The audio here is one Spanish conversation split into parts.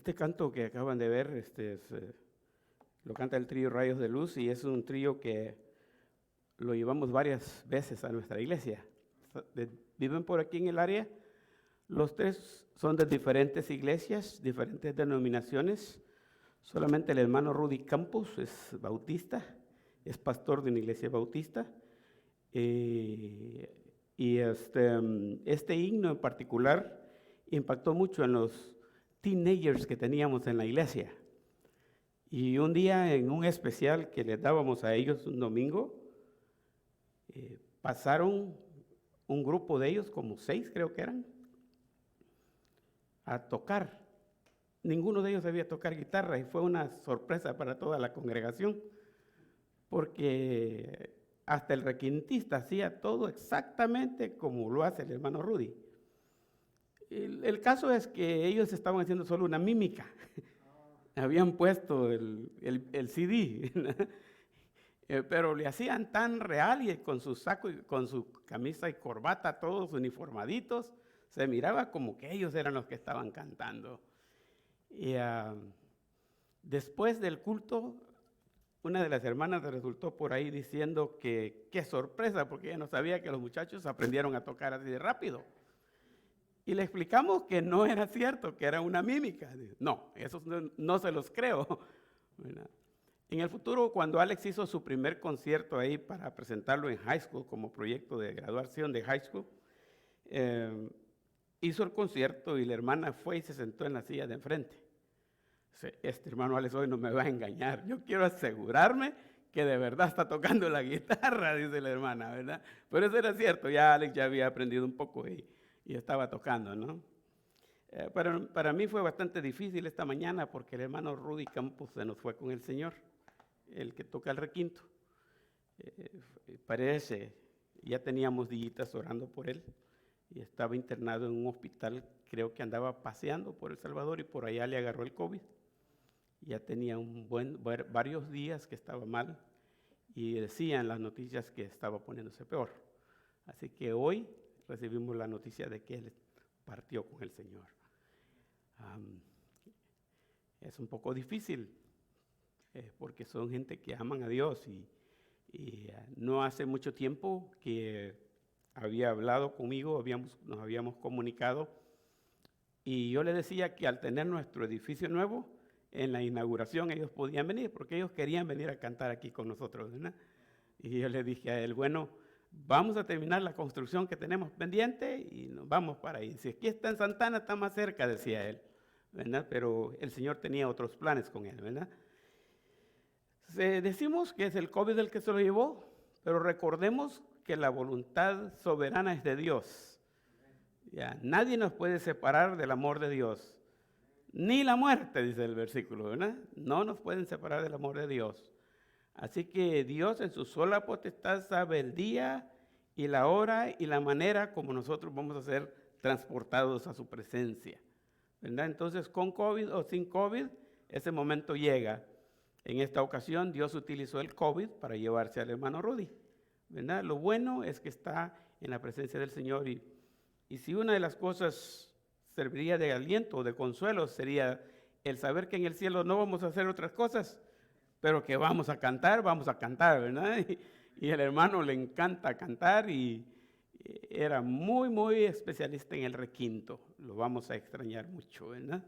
Este canto que acaban de ver, lo canta el trío Rayos de Luz y es un trío que lo llevamos varias veces a nuestra iglesia. Viven por aquí en el área. Los tres son de diferentes iglesias, diferentes denominaciones. Solamente el hermano Rudy Campos es bautista, es pastor de una iglesia bautista. Este himno en particular impactó mucho en los teenagers que teníamos en la iglesia. Y un día en un especial que les dábamos a ellos un domingo, pasaron un grupo de ellos, como 6 creo que eran, a tocar. Ninguno de ellos sabía tocar guitarra y fue una sorpresa para toda la congregación, porque hasta el requintista hacía todo exactamente como lo hace el hermano Rudy. El caso es que ellos estaban haciendo solo una mímica. Habían puesto el CD, pero le hacían tan real y con su saco y con su camisa y corbata, todos uniformaditos, se miraba como que ellos eran los que estaban cantando. Y después del culto, una de las hermanas resultó por ahí diciendo que qué sorpresa, porque ella no sabía que los muchachos aprendieron a tocar así de rápido. Y le explicamos que no era cierto, que era una mímica. No, eso no se los creo. En el futuro, cuando Alex hizo su primer concierto ahí para presentarlo en high school, como proyecto de graduación de high school, hizo el concierto y la hermana fue y se sentó en la silla de enfrente. Este hermano Alex hoy no me va a engañar, yo quiero asegurarme que de verdad está tocando la guitarra, dice la hermana, ¿verdad? Pero eso era cierto, ya Alex ya había aprendido un poco y estaba tocando, ¿no? Para mí fue bastante difícil esta mañana porque el hermano Rudy Campos se nos fue con el Señor, el que toca el requinto. Parece, ya teníamos días orando por él y estaba internado en un hospital, creo que andaba paseando por El Salvador y por allá le agarró el COVID. Ya tenía varios días que estaba mal y decían las noticias que estaba poniéndose peor. Así que hoy recibimos la noticia de que él partió con el Señor. Es un poco difícil porque son gente que aman a Dios y no hace mucho tiempo que había hablado conmigo, nos habíamos comunicado y yo le decía que al tener nuestro edificio nuevo, en la inauguración ellos podían venir porque ellos querían venir a cantar aquí con nosotros, ¿verdad? Y yo le dije a él, bueno, vamos a terminar la construcción que tenemos pendiente y nos vamos para ahí. Si aquí está en Santana, está más cerca, decía él, ¿verdad? Pero el Señor tenía otros planes con él, ¿verdad? Decimos que es el COVID el que se lo llevó, pero recordemos que la voluntad soberana es de Dios. Ya, nadie nos puede separar del amor de Dios. Ni la muerte, dice el versículo, ¿verdad? No nos pueden separar del amor de Dios. Así que Dios en su sola potestad sabe el día y la hora y la manera como nosotros vamos a ser transportados a su presencia, ¿verdad? Entonces, con COVID o sin COVID, ese momento llega. En esta ocasión, Dios utilizó el COVID para llevarse al hermano Rudy, ¿verdad? Lo bueno es que está en la presencia del Señor y si una de las cosas serviría de aliento o de consuelo sería el saber que en el cielo no vamos a hacer otras cosas, pero que vamos a cantar, ¿verdad? Y el hermano le encanta cantar y era muy, muy especialista en el requinto. Lo vamos a extrañar mucho, ¿verdad?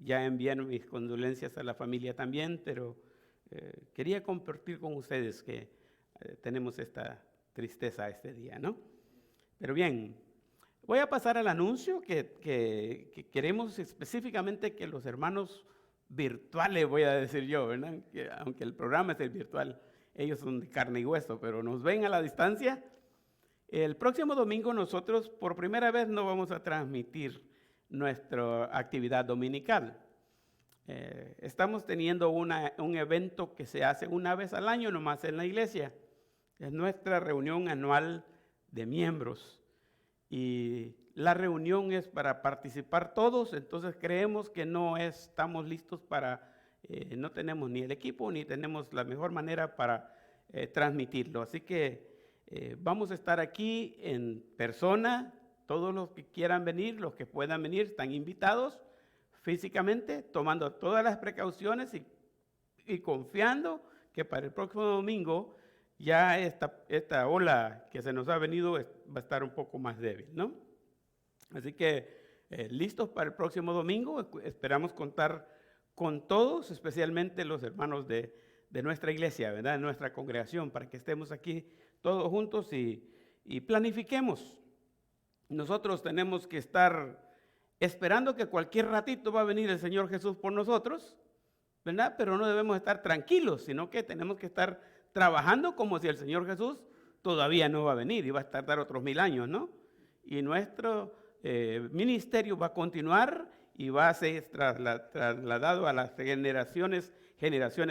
Ya envié mis condolencias a la familia también, pero quería compartir con ustedes que tenemos esta tristeza este día, ¿no? Pero bien, voy a pasar al anuncio que queremos específicamente que los hermanos virtuales, voy a decir yo, ¿verdad? Que aunque el programa es el virtual, ellos son de carne y hueso, pero nos ven a la distancia. El próximo domingo nosotros por primera vez no vamos a transmitir nuestra actividad dominical. Estamos teniendo un evento que se hace una vez al año nomás en la iglesia. Es nuestra reunión anual de miembros. Y la reunión es para participar todos, entonces creemos que no estamos listos para, no tenemos ni el equipo ni tenemos la mejor manera para transmitirlo. Así que vamos a estar aquí en persona, todos los que quieran venir, los que puedan venir, están invitados. físicamente, tomando todas las precauciones y confiando que para el próximo domingo ya esta ola que se nos ha venido va a estar un poco más débil, ¿no? Así que listos para el próximo domingo. Esperamos contar con todos, especialmente los hermanos de nuestra iglesia, ¿verdad? De nuestra congregación, para que estemos aquí todos juntos y planifiquemos. Nosotros tenemos que estar esperando que cualquier ratito va a venir el Señor Jesús por nosotros, ¿verdad? Pero no debemos estar tranquilos, sino que tenemos que estar trabajando como si el Señor Jesús todavía no va a venir y va a tardar otros 1000 años, ¿no? Y nuestro ministerio va a continuar y va a ser trasladado a las generaciones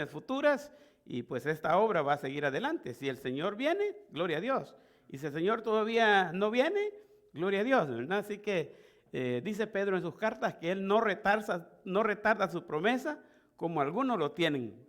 futuras, y pues esta obra va a seguir adelante. Si el Señor viene, gloria a Dios. Y si el Señor todavía no viene, gloria a Dios, ¿verdad? Así que dice Pedro en sus cartas que Él no retarda su promesa como algunos lo tienen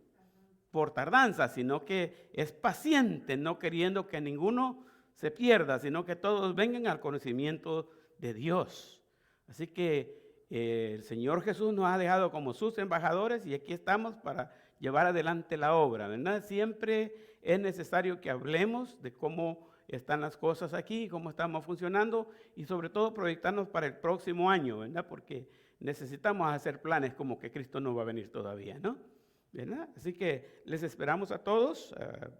por tardanza, sino que es paciente, no queriendo que ninguno se pierda, sino que todos vengan al conocimiento de Dios. Así que el Señor Jesús nos ha dejado como sus embajadores y aquí estamos para llevar adelante la obra, ¿verdad? Siempre es necesario que hablemos de cómo están las cosas aquí, cómo estamos funcionando y sobre todo proyectarnos para el próximo año, ¿verdad? Porque necesitamos hacer planes como que Cristo no va a venir todavía, ¿no? ¿Verdad? Así que les esperamos a todos,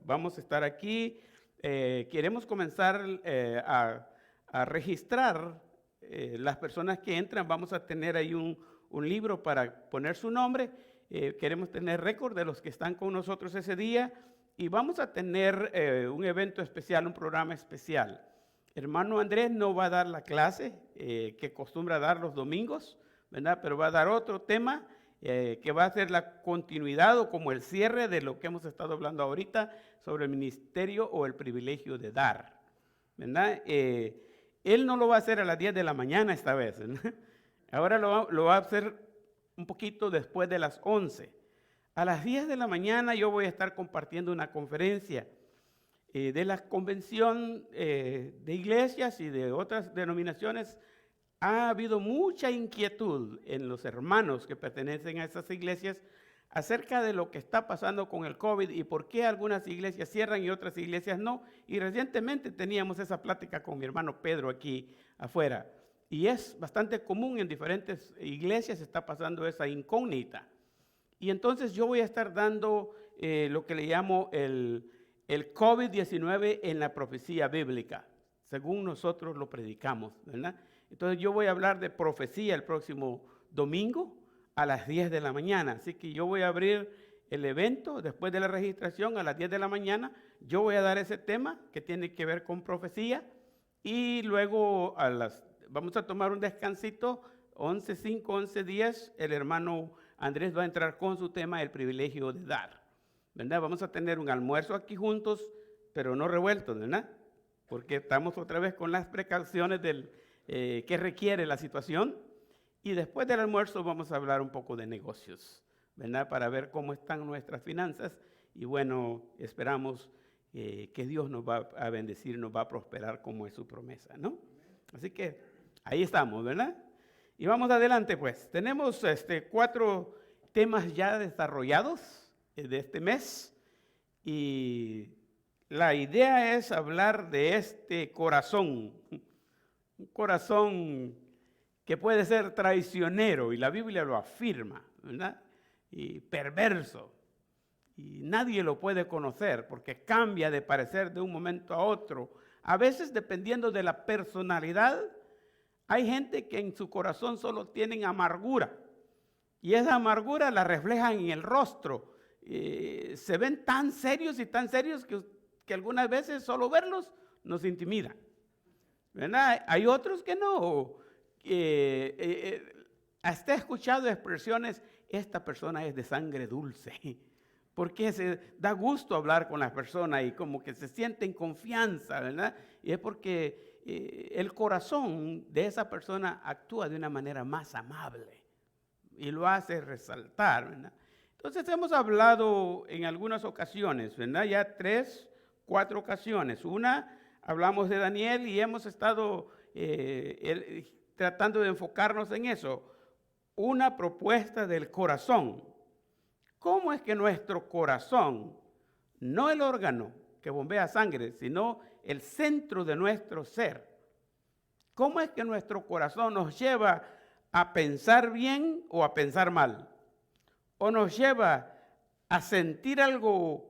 vamos a estar aquí, queremos comenzar a registrar las personas que entran. Vamos a tener ahí un libro para poner su nombre, queremos tener récord de los que están con nosotros ese día y vamos a tener un evento especial, un programa especial. Hermano Andrés no va a dar la clase que acostumbra dar los domingos, ¿verdad? Pero va a dar otro tema que va a ser la continuidad o como el cierre de lo que hemos estado hablando ahorita sobre el ministerio o el privilegio de dar, ¿verdad? Él no lo va a hacer a las 10 de la mañana esta vez, ¿verdad? Ahora lo va a hacer un poquito después de las 11. A las 10 de la mañana yo voy a estar compartiendo una conferencia de la convención de iglesias y de otras denominaciones. Ha habido mucha inquietud en los hermanos que pertenecen a esas iglesias acerca de lo que está pasando con el COVID y por qué algunas iglesias cierran y otras iglesias no. Y recientemente teníamos esa plática con mi hermano Pedro aquí afuera. Y es bastante común en diferentes iglesias, está pasando esa incógnita. Y entonces yo voy a estar dando lo que le llamo el COVID-19 en la profecía bíblica, según nosotros lo predicamos, ¿verdad? Entonces yo voy a hablar de profecía el próximo domingo a las 10 de la mañana. Así que yo voy a abrir el evento después de la registración a las 10 de la mañana. Yo voy a dar ese tema que tiene que ver con profecía y luego vamos a tomar un descansito, 11:10, el hermano Andrés va a entrar con su tema, el privilegio de dar, ¿verdad? Vamos a tener un almuerzo aquí juntos, pero no revueltos, ¿verdad? Porque estamos otra vez con las precauciones que requiere la situación. Y después del almuerzo vamos a hablar un poco de negocios, ¿verdad? Para ver cómo están nuestras finanzas. Y bueno, esperamos que Dios nos va a bendecir, nos va a prosperar como es su promesa, ¿no? Así que ahí estamos, ¿verdad? Y vamos adelante, pues. Tenemos 4 temas ya desarrollados de este mes. Y la idea es hablar de este corazón. Un corazón que puede ser traicionero, y la Biblia lo afirma, ¿verdad? Y perverso. Y nadie lo puede conocer porque cambia de parecer de un momento a otro. A veces, dependiendo de la personalidad, hay gente que en su corazón solo tienen amargura. Y esa amargura la reflejan en el rostro. Se ven tan serios y tan serios que algunas veces solo verlos nos intimida, ¿verdad? Hay otros que no. Hasta he escuchado expresiones, esta persona es de sangre dulce, porque se da gusto hablar con las personas y como que se siente en confianza, ¿verdad? Y es porque el corazón de esa persona actúa de una manera más amable y lo hace resaltar, ¿verdad? Entonces hemos hablado en algunas ocasiones, ¿verdad? Ya 3, 4 ocasiones. Una, hablamos de Daniel y hemos estado tratando de enfocarnos en eso. una propuesta del corazón. ¿Cómo es que nuestro corazón, no el órgano que bombea sangre, sino el centro de nuestro ser, cómo es que nuestro corazón nos lleva a pensar bien o a pensar mal? ¿O nos lleva a sentir algo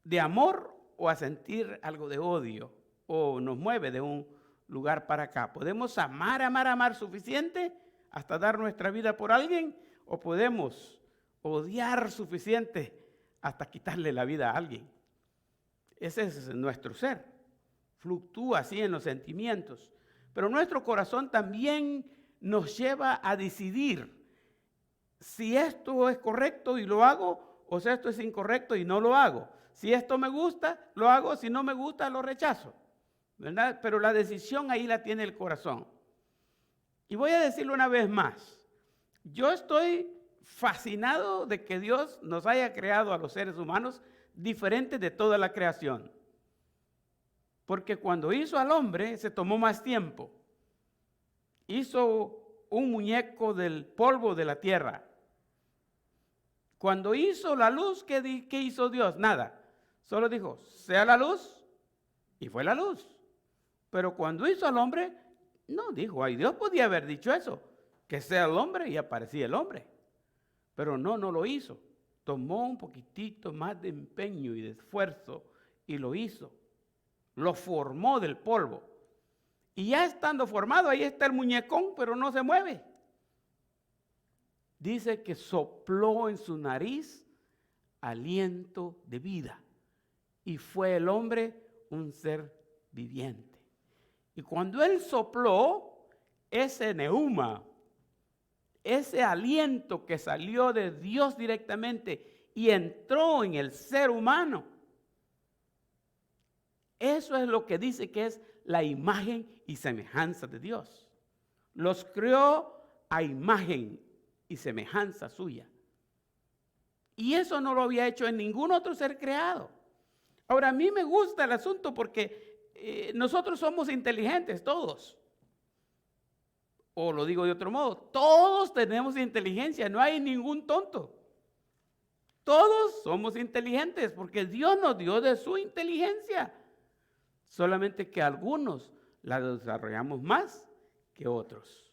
de amor o a sentir algo de odio? ¿O nos mueve de un lugar para acá? ¿Podemos amar suficiente hasta dar nuestra vida por alguien? ¿O podemos odiar suficiente hasta quitarle la vida a alguien? Ese es nuestro ser. Fluctúa así en los sentimientos. Pero nuestro corazón también nos lleva a decidir si esto es correcto y lo hago, o si esto es incorrecto y no lo hago. Si esto me gusta, lo hago. Si no me gusta, lo rechazo, ¿verdad? Pero la decisión ahí la tiene el corazón. Y voy a decirlo una vez más. Yo estoy fascinado de que Dios nos haya creado a los seres humanos diferentes de toda la creación. Porque cuando hizo al hombre, se tomó más tiempo. Hizo un muñeco del polvo de la tierra. Cuando hizo la luz, ¿qué hizo Dios? Nada. Solo dijo, sea la luz, y fue la luz. Pero cuando hizo al hombre, no dijo, ay, Dios podía haber dicho eso, que sea el hombre y aparecía el hombre. Pero no lo hizo. Tomó un poquitito más de empeño y de esfuerzo y lo hizo. Lo formó del polvo. Y ya estando formado, ahí está el muñecón, pero no se mueve. Dice que sopló en su nariz aliento de vida. Y fue el hombre un ser viviente. Y cuando él sopló, ese neuma, ese aliento que salió de Dios directamente y entró en el ser humano, eso es lo que dice que es la imagen y semejanza de Dios. Los creó a imagen y semejanza suya. Y eso no lo había hecho en ningún otro ser creado. Ahora, a mí me gusta el asunto porque nosotros somos inteligentes, todos. O lo digo de otro modo, todos tenemos inteligencia, no hay ningún tonto. Todos somos inteligentes porque Dios nos dio de su inteligencia. Solamente que algunos la desarrollamos más que otros.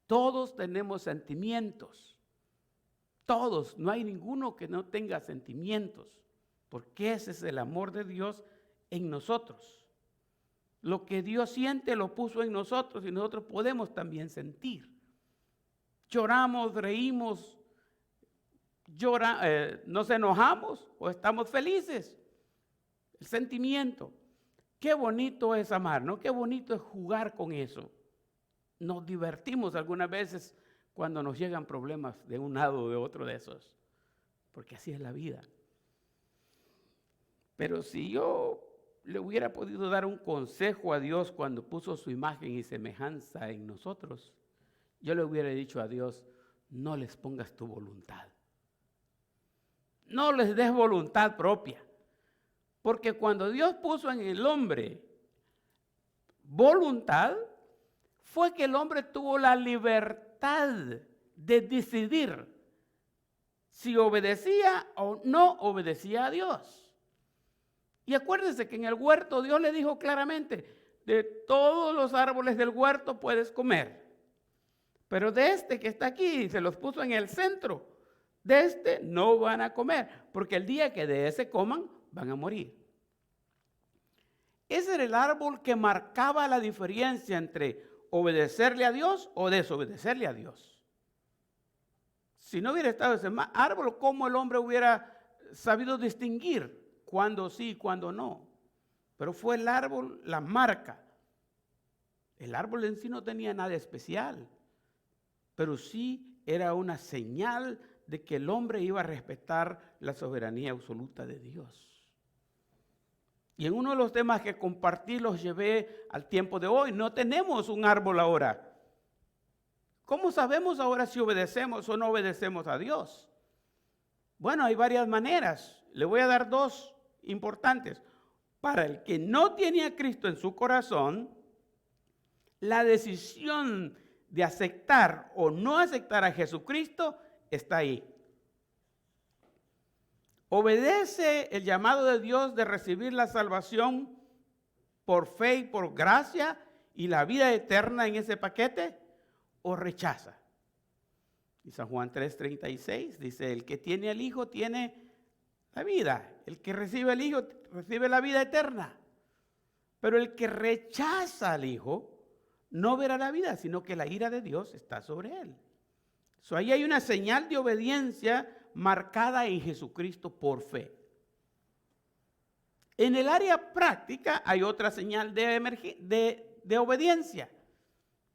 Todos tenemos sentimientos. Todos, no hay ninguno que no tenga sentimientos, porque ese es el amor de Dios en nosotros. Lo que Dios siente lo puso en nosotros y nosotros podemos también sentir. Lloramos, reímos, nos enojamos o estamos felices. El sentimiento. Qué bonito es amar, ¿no? Qué bonito es jugar con eso. Nos divertimos algunas veces cuando nos llegan problemas de un lado o de otro de esos, porque así es la vida. Pero si yo le hubiera podido dar un consejo a Dios cuando puso su imagen y semejanza en nosotros, yo le hubiera dicho a Dios, no les pongas tu voluntad. No les des voluntad propia. Porque cuando Dios puso en el hombre voluntad, fue que el hombre tuvo la libertad de decidir si obedecía o no obedecía a Dios. Y acuérdense que en el huerto Dios le dijo claramente, de todos los árboles del huerto puedes comer, pero de este que está aquí, se los puso en el centro, de este no van a comer, porque el día que de ese coman, van a morir. Ese era el árbol que marcaba la diferencia entre obedecerle a Dios o desobedecerle a Dios. Si no hubiera estado ese árbol, ¿cómo el hombre hubiera sabido distinguir cuándo sí y cuándo no? Pero fue el árbol la marca. El árbol en sí no tenía nada especial, pero sí era una señal de que el hombre iba a respetar la soberanía absoluta de Dios. Y en uno de los temas que compartí los llevé al tiempo de hoy. No tenemos un árbol ahora. ¿Cómo sabemos ahora si obedecemos o no obedecemos a Dios? Bueno, hay varias maneras. Le voy a dar dos importantes. Para el que no tiene a Cristo en su corazón, la decisión de aceptar o no aceptar a Jesucristo está ahí. Obedece el llamado de Dios de recibir la salvación por fe y por gracia y la vida eterna en ese paquete, o rechaza. Y San Juan 3:36 dice, el que tiene al Hijo tiene la vida. El que recibe al Hijo recibe la vida eterna. Pero el que rechaza al Hijo no verá la vida, sino que la ira de Dios está sobre él. Ahí hay una señal de obediencia marcada en Jesucristo por fe. En el área práctica hay otra señal de obediencia.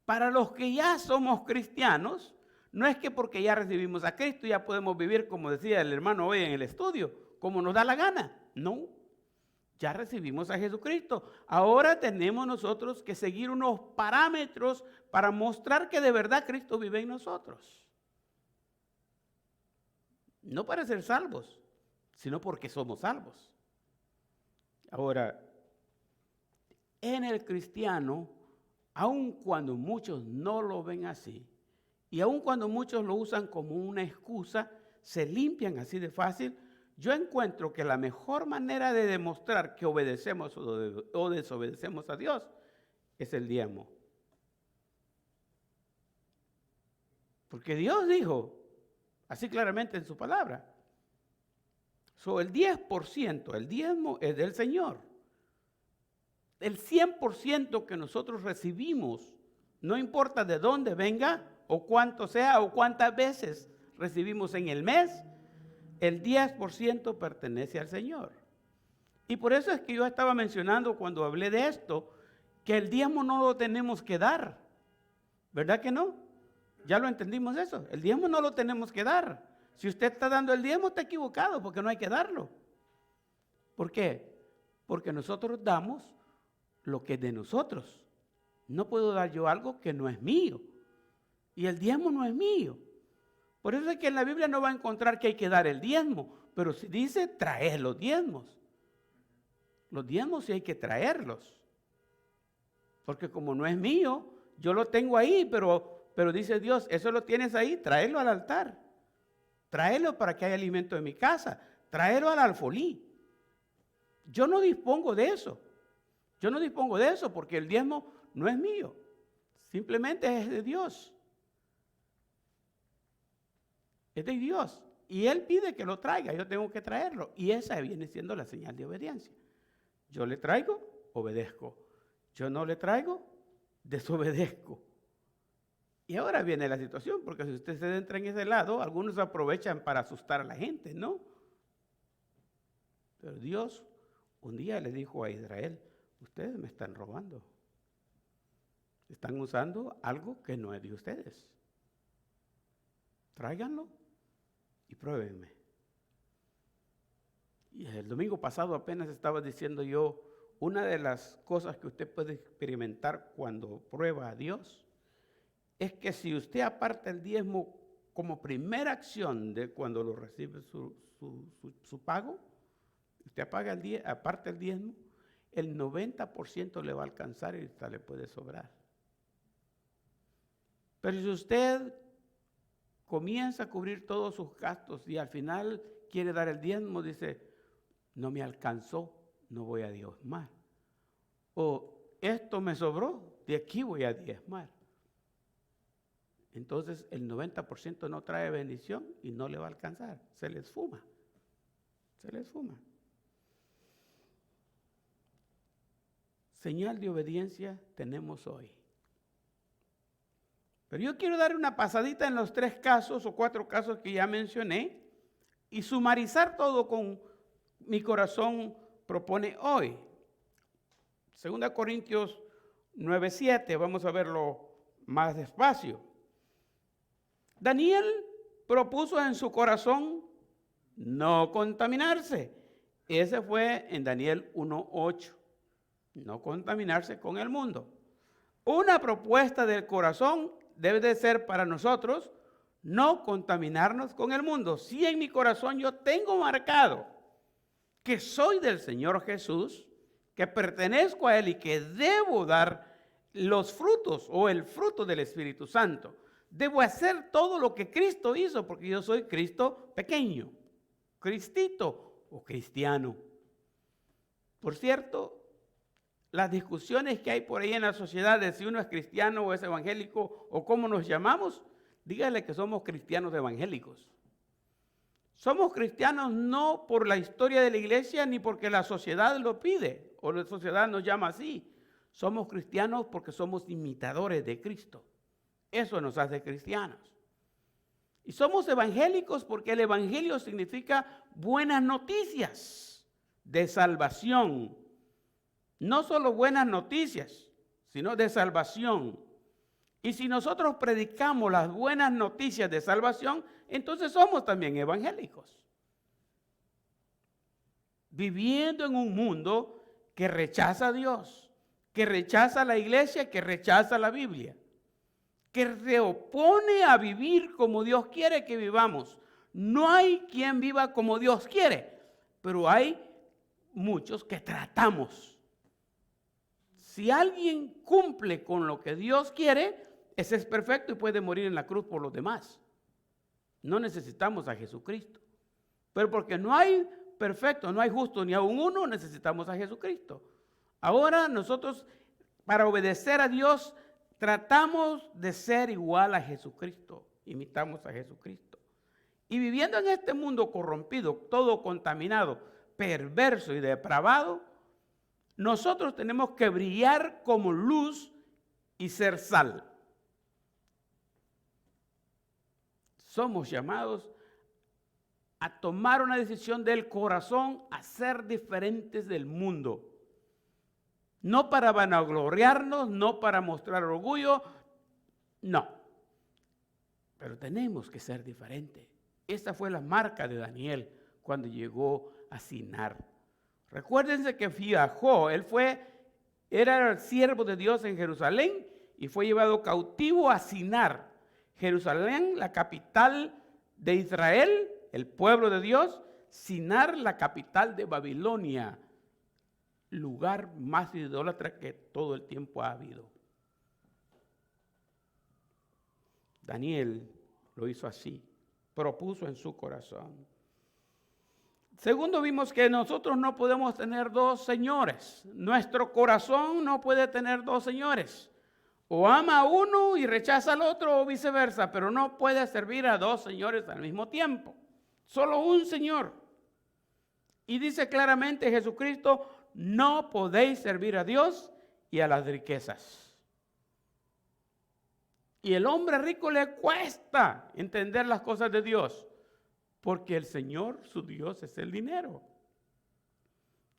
Para los que ya somos cristianos, no es que porque ya recibimos a Cristo ya podemos vivir, como decía el hermano hoy en el estudio, como nos da la gana. No, ya recibimos a Jesucristo. Ahora tenemos nosotros que seguir unos parámetros para mostrar que de verdad Cristo vive en nosotros. No para ser salvos, sino porque somos salvos. Ahora, en el cristiano, aun cuando muchos no lo ven así, y aun cuando muchos lo usan como una excusa, se limpian así de fácil, yo encuentro que la mejor manera de demostrar que obedecemos o desobedecemos a Dios es el diezmo. Porque Dios dijo así claramente en su palabra. El 10%, el diezmo es del Señor. El 100% que nosotros recibimos, no importa de dónde venga o cuánto sea o cuántas veces recibimos en el mes, el 10% pertenece al Señor. Y por eso es que yo estaba mencionando cuando hablé de esto, que el diezmo no lo tenemos que dar. ¿Verdad que no? Ya lo entendimos eso. El diezmo no lo tenemos que dar. Si usted está dando el diezmo, está equivocado, porque no hay que darlo. ¿Por qué? Porque nosotros damos lo que es de nosotros. No puedo dar yo algo que no es mío. Y el diezmo no es mío. Por eso es que en la Biblia no va a encontrar que hay que dar el diezmo, pero si dice traer los diezmos. Los diezmos sí hay que traerlos. Porque como no es mío, yo lo tengo ahí, pero dice Dios, eso lo tienes ahí, tráelo al altar. Tráelo para que haya alimento en mi casa. Tráelo al alfolí. Yo no dispongo de eso. Yo no dispongo de eso porque el diezmo no es mío. Simplemente es de Dios. Es de Dios. Y Él pide que lo traiga. Yo tengo que traerlo. Y esa viene siendo la señal de obediencia. Yo le traigo, obedezco. Yo no le traigo, desobedezco. Y ahora viene la situación, porque si usted se entra en ese lado, algunos aprovechan para asustar a la gente, ¿no? Pero Dios un día le dijo a Israel, ustedes me están robando. Están usando algo que no es de ustedes. Tráiganlo y pruébenme. Y el domingo pasado apenas estaba diciendo yo, una de las cosas que usted puede experimentar cuando prueba a Dios, es que si usted aparta el diezmo como primera acción de cuando lo recibe su pago, usted aparta el diezmo, el 90% le va a alcanzar y hasta le puede sobrar. Pero si usted comienza a cubrir todos sus gastos y al final quiere dar el diezmo, dice, no me alcanzó, no voy a diezmar. O esto me sobró, de aquí voy a diezmar. Entonces el 90% no trae bendición y no le va a alcanzar. Se les fuma. Se les fuma. Señal de obediencia tenemos hoy. Pero yo quiero dar una pasadita en los 3 casos o 4 casos que ya mencioné y sumarizar todo con mi corazón propone hoy. 2 Corintios 9:7, vamos a verlo más despacio. Daniel propuso en su corazón no contaminarse. Ese fue en Daniel 1:8. No contaminarse con el mundo. Una propuesta del corazón debe de ser para nosotros no contaminarnos con el mundo. Si en mi corazón yo tengo marcado que soy del Señor Jesús, que pertenezco a Él y que debo dar los frutos o el fruto del Espíritu Santo. Debo hacer todo lo que Cristo hizo porque yo soy Cristo pequeño, Cristito o cristiano. Por cierto, las discusiones que hay por ahí en la sociedad de si uno es cristiano o es evangélico o cómo nos llamamos, dígale que somos cristianos evangélicos. Somos cristianos no por la historia de la iglesia ni porque la sociedad lo pide o la sociedad nos llama así. Somos cristianos porque somos imitadores de Cristo. Eso nos hace cristianos. Y somos evangélicos porque el evangelio significa buenas noticias de salvación. No solo buenas noticias, sino de salvación. Y si nosotros predicamos las buenas noticias de salvación, entonces somos también evangélicos. Viviendo en un mundo que rechaza a Dios, que rechaza a la iglesia, que rechaza la Biblia, que se opone a vivir como Dios quiere que vivamos. No hay quien viva como Dios quiere, pero hay muchos que tratamos. Si alguien cumple con lo que Dios quiere, ese es perfecto y puede morir en la cruz por los demás. No necesitamos a Jesucristo. Pero porque no hay perfecto, no hay justo ni aún uno, necesitamos a Jesucristo. Ahora nosotros, para obedecer a Dios, tratamos de ser igual a Jesucristo. Imitamos a Jesucristo. Y viviendo en este mundo corrompido, todo contaminado, perverso y depravado, nosotros tenemos que brillar como luz y ser sal. Somos llamados a tomar una decisión del corazón, a ser diferentes del mundo. No para vanagloriarnos, no para mostrar orgullo, no. Pero tenemos que ser diferentes. Esta fue la marca de Daniel cuando llegó a Sinar. Recuérdense que viajó, era el siervo de Dios en Jerusalén y fue llevado cautivo a Sinar. Jerusalén, la capital de Israel, el pueblo de Dios. Sinar, la capital de Babilonia, lugar más idólatra que todo el tiempo ha habido. Daniel lo hizo así, propuso en su corazón. Segundo, vimos que nosotros no podemos tener dos señores. Nuestro corazón no puede tener dos señores. O ama a uno y rechaza al otro o viceversa, pero no puede servir a dos señores al mismo tiempo. Solo un Señor. Y dice claramente Jesucristo, no podéis servir a Dios y a las riquezas. Y el hombre rico le cuesta entender las cosas de Dios, porque el Señor, su Dios, es el dinero.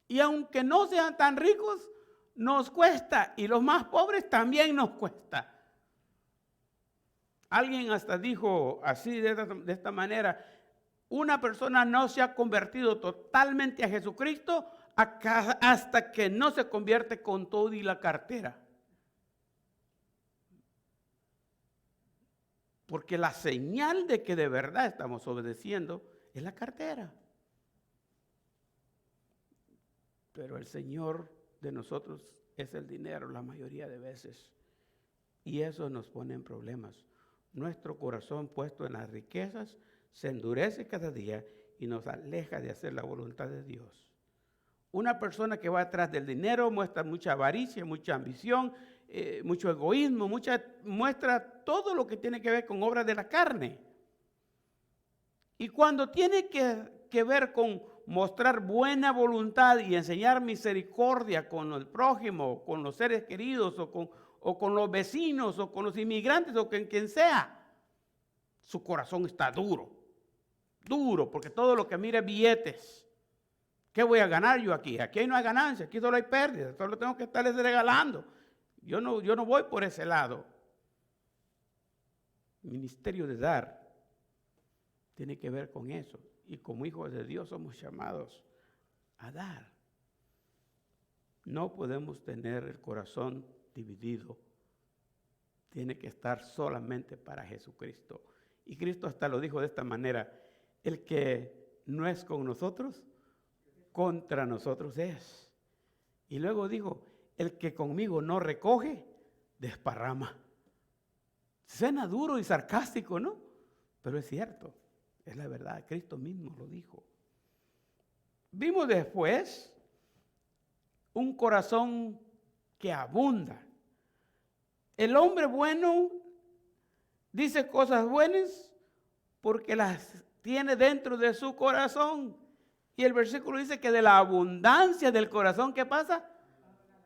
Y aunque no sean tan ricos, nos cuesta, y los más pobres también nos cuesta. Alguien hasta dijo así, de esta manera, una persona no se ha convertido totalmente a Jesucristo hasta que no se convierte con todo y la cartera. Porque la señal de que de verdad estamos obedeciendo es la cartera. Pero el Señor de nosotros es el dinero la mayoría de veces. Y eso nos pone en problemas. Nuestro corazón puesto en las riquezas se endurece cada día y nos aleja de hacer la voluntad de Dios. Una persona que va atrás del dinero muestra mucha avaricia, mucha ambición, mucho egoísmo, muestra todo lo que tiene que ver con obras de la carne. Y cuando tiene que ver con mostrar buena voluntad y enseñar misericordia con el prójimo, con los seres queridos o con los vecinos o con los inmigrantes o con quien sea, su corazón está duro, porque todo lo que mira es billetes. ¿Qué voy a ganar yo aquí? Aquí no hay ganancia, aquí solo hay pérdida, solo tengo que estarles regalando. Yo no voy por ese lado. El ministerio de dar tiene que ver con eso. Y como hijos de Dios somos llamados a dar. No podemos tener el corazón dividido. Tiene que estar solamente para Jesucristo. Y Cristo hasta lo dijo de esta manera: el que no es con nosotros, contra nosotros es. Y luego dijo: el que conmigo no recoge, desparrama. Suena duro y sarcástico, ¿no? Pero es cierto, es la verdad, Cristo mismo lo dijo. Vimos después un corazón que abunda. El hombre bueno dice cosas buenas porque las tiene dentro de su corazón. Y el versículo dice que de la abundancia del corazón, ¿qué pasa?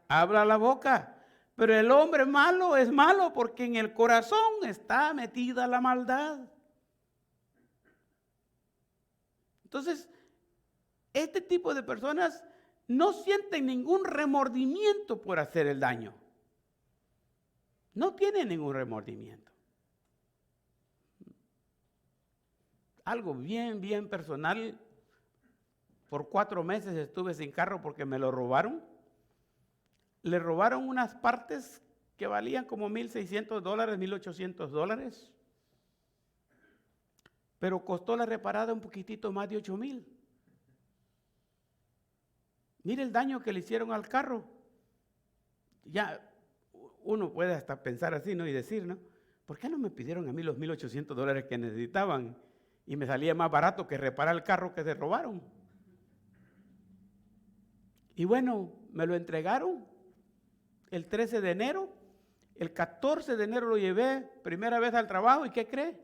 Habla la boca. Pero el hombre malo es malo porque en el corazón está metida la maldad. Entonces, este tipo de personas no sienten ningún remordimiento por hacer el daño. No tienen ningún remordimiento. Algo bien personal. Por 4 meses estuve sin carro porque me lo robaron. Le robaron unas partes que valían como $1,600, $1,800. Pero costó la reparada un poquitito más de $8,000. Mire el daño que le hicieron al carro. Ya uno puede hasta pensar así, ¿no? Y decir, ¿no? ¿Por qué no me pidieron a mí los $1,800 que necesitaban? Y me salía más barato que reparar el carro que se robaron. Y bueno, me lo entregaron el 13 de enero. El 14 de enero lo llevé primera vez al trabajo. ¿Y qué cree?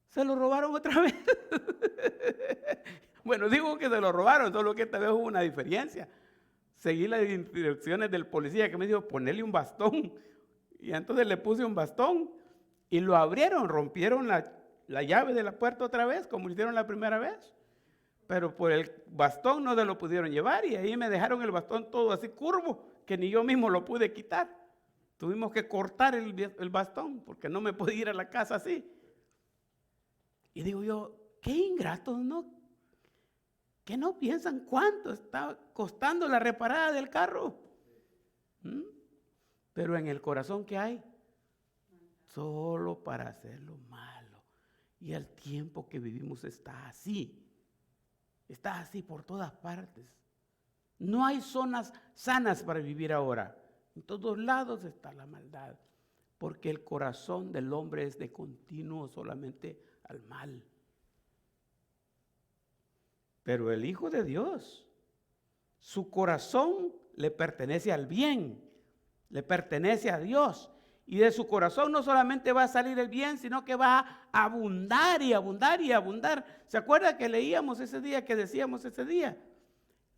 Se lo robaron otra vez. Bueno, digo que se lo robaron, solo que esta vez hubo una diferencia. Seguí las instrucciones del policía que me dijo ponerle un bastón. Y entonces le puse un bastón y lo abrieron, rompieron la llave de la puerta otra vez, como lo hicieron la primera vez. Pero por el bastón no se lo pudieron llevar y ahí me dejaron el bastón todo así curvo, que ni yo mismo lo pude quitar. Tuvimos que cortar el bastón porque no me podía ir a la casa así. Y digo yo, qué ingratos, ¿no? Que no piensan cuánto está costando la reparada del carro. Pero en el corazón, ¿qué hay? Solo para hacer lo malo. Y el tiempo que vivimos está así. Está así por todas partes. No hay zonas sanas para vivir ahora. En todos lados está la maldad. Porque el corazón del hombre es de continuo solamente al mal. Pero el Hijo de Dios, su corazón le pertenece al bien, le pertenece a Dios. Y de su corazón no solamente va a salir el bien, sino que va a abundar y abundar y abundar. ¿Se acuerda que leíamos ese día, que decíamos ese día?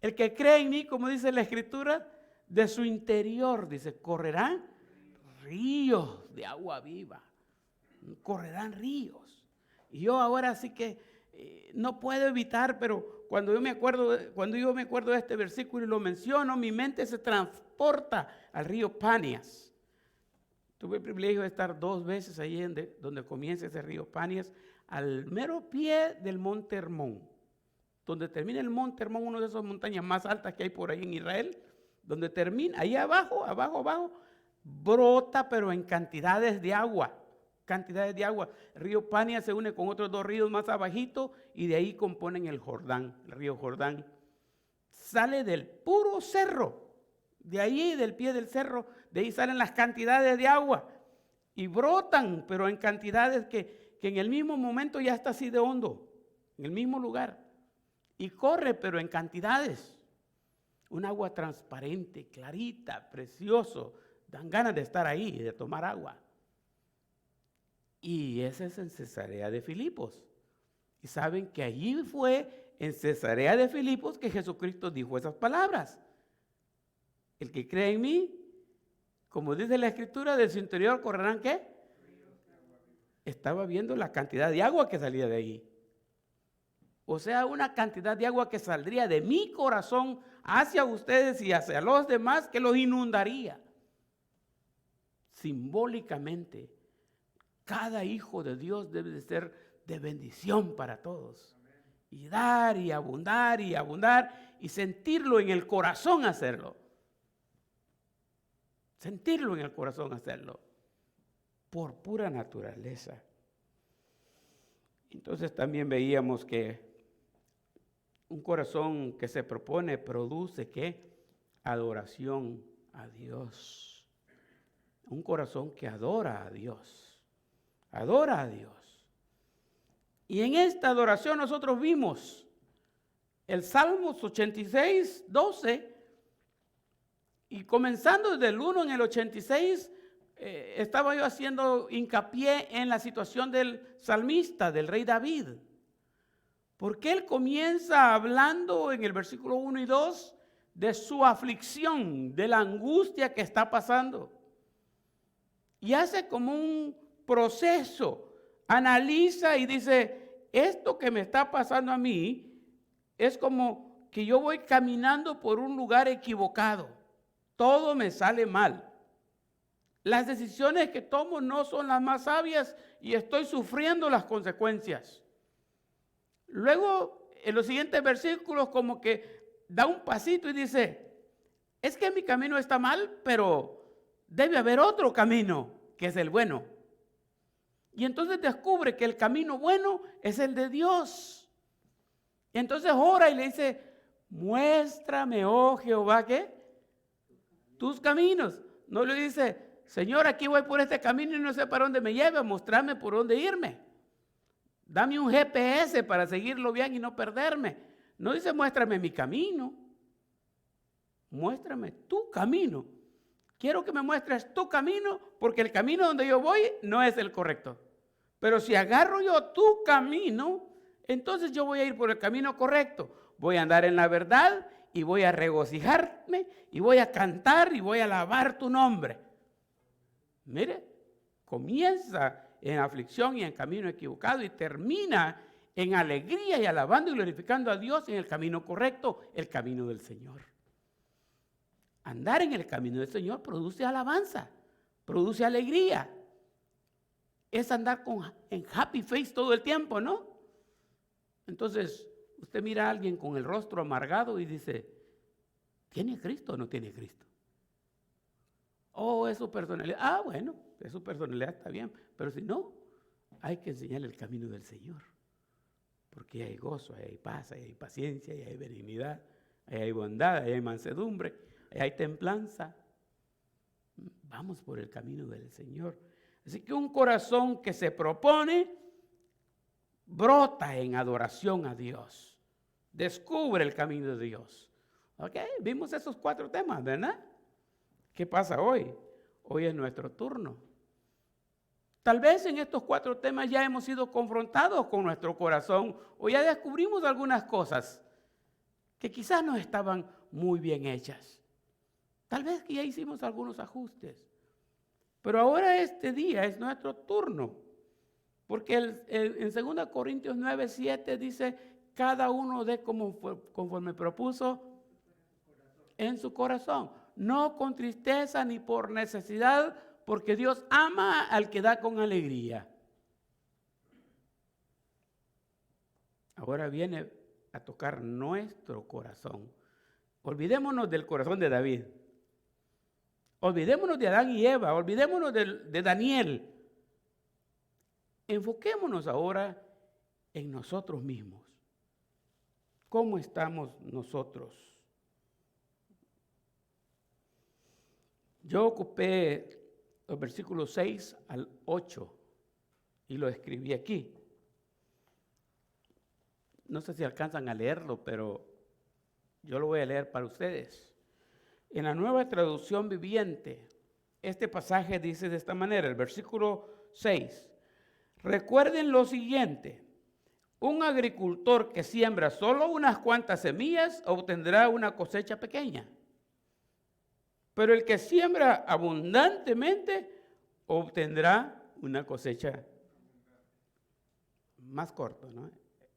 El que cree en mí, como dice la Escritura, de su interior, dice, correrán ríos de agua viva. Correrán ríos. Y yo ahora sí que no puedo evitar, pero cuando yo me acuerdo de este versículo y lo menciono, mi mente se transporta al río Panias. Tuve el privilegio de estar 2 veces allí donde comienza ese río Panias, al mero pie del Monte Hermón. Donde termina el Monte Hermón, una de esas montañas más altas que hay por ahí en Israel, donde termina, ahí abajo, brota, pero en cantidades de agua. El río Panias se une con otros 2 ríos más abajito y de ahí componen el Jordán, el río Jordán. Sale del puro cerro, de ahí, del pie del cerro, de ahí salen las cantidades de agua y brotan, pero en cantidades que en el mismo momento ya está así de hondo, en el mismo lugar. Y corre, pero en cantidades. Un agua transparente, clarita, precioso. Dan ganas de estar ahí y de tomar agua. Y ese es en Cesarea de Filipos. Y saben que allí fue en Cesarea de Filipos que Jesucristo dijo esas palabras. El que cree en mí, como dice la Escritura, de su interior correrán ¿qué? Estaba viendo la cantidad de agua que salía de ahí. O sea, una cantidad de agua que saldría de mi corazón hacia ustedes y hacia los demás que los inundaría. Simbólicamente, cada hijo de Dios debe de ser de bendición para todos. Y dar y abundar y sentirlo en el corazón hacerlo. Sentirlo en el corazón hacerlo. Por pura naturaleza. Entonces también veíamos que un corazón que se propone produce ¿qué? Adoración a Dios. Un corazón que adora a Dios. Adora a Dios. Y en esta adoración nosotros vimos el Salmos 86, 12. Y comenzando desde el 1 en el 86, estaba yo haciendo hincapié en la situación del salmista, del rey David. Porque él comienza hablando en el versículo 1 y 2 de su aflicción, de la angustia que está pasando. Y hace como un proceso, analiza y dice, esto que me está pasando a mí es como que yo voy caminando por un lugar equivocado. Todo me sale mal. Las decisiones que tomo no son las más sabias y estoy sufriendo las consecuencias. Luego, en los siguientes versículos, como que da un pasito y dice, es que mi camino está mal, pero debe haber otro camino, que es el bueno. Y entonces descubre que el camino bueno es el de Dios. Y entonces ora y le dice, muéstrame, oh Jehová, ¿qué? Tus caminos. No le dice, Señor, aquí voy por este camino y no sé para dónde me lleva, mostrame por dónde irme. Dame un GPS para seguirlo bien y no perderme. No dice, muéstrame mi camino. Muéstrame tu camino. Quiero que me muestres tu camino porque el camino donde yo voy no es el correcto. Pero si agarro yo tu camino, entonces yo voy a ir por el camino correcto. Voy a andar en la verdad y voy a regocijarme y voy a cantar y voy a alabar tu nombre. Mire, comienza en aflicción y en camino equivocado y termina en alegría y alabando y glorificando a Dios en el camino correcto, el camino del Señor. Andar en el camino del Señor produce alabanza, produce alegría. Es andar en happy face todo el tiempo, ¿no? Entonces, usted mira a alguien con el rostro amargado y dice, ¿tiene Cristo o no tiene Cristo? Oh, es su personalidad. Ah, bueno, es su personalidad, está bien. Pero si no, hay que enseñarle el camino del Señor. Porque hay gozo, hay paz, hay paciencia, hay benignidad, hay bondad, hay mansedumbre, hay templanza. Vamos por el camino del Señor. Así que un corazón que se propone, brota en adoración a Dios. Descubre el camino de Dios. ¿Ok? Vimos esos 4 temas, ¿verdad? ¿Qué pasa hoy? Hoy es nuestro turno. Tal vez en estos 4 temas ya hemos sido confrontados con nuestro corazón o ya descubrimos algunas cosas que quizás no estaban muy bien hechas. Tal vez que ya hicimos algunos ajustes. Pero ahora este día es nuestro turno. Porque en 2 Corintios 9, 7 dice, cada uno dé conforme propuso en su corazón. No con tristeza ni por necesidad, porque Dios ama al que da con alegría. Ahora viene a tocar nuestro corazón. Olvidémonos del corazón de David. Olvidémonos de Adán y Eva. Olvidémonos de Daniel. Enfoquémonos ahora en nosotros mismos. ¿Cómo estamos nosotros? Yo ocupé los versículos 6 al 8 y lo escribí aquí. No sé si alcanzan a leerlo, pero yo lo voy a leer para ustedes. En la Nueva Traducción Viviente, este pasaje dice de esta manera, el versículo 6. Recuerden lo siguiente, un agricultor que siembra solo unas cuantas semillas obtendrá una cosecha pequeña. Pero el que siembra abundantemente obtendrá una cosecha más corta, ¿no?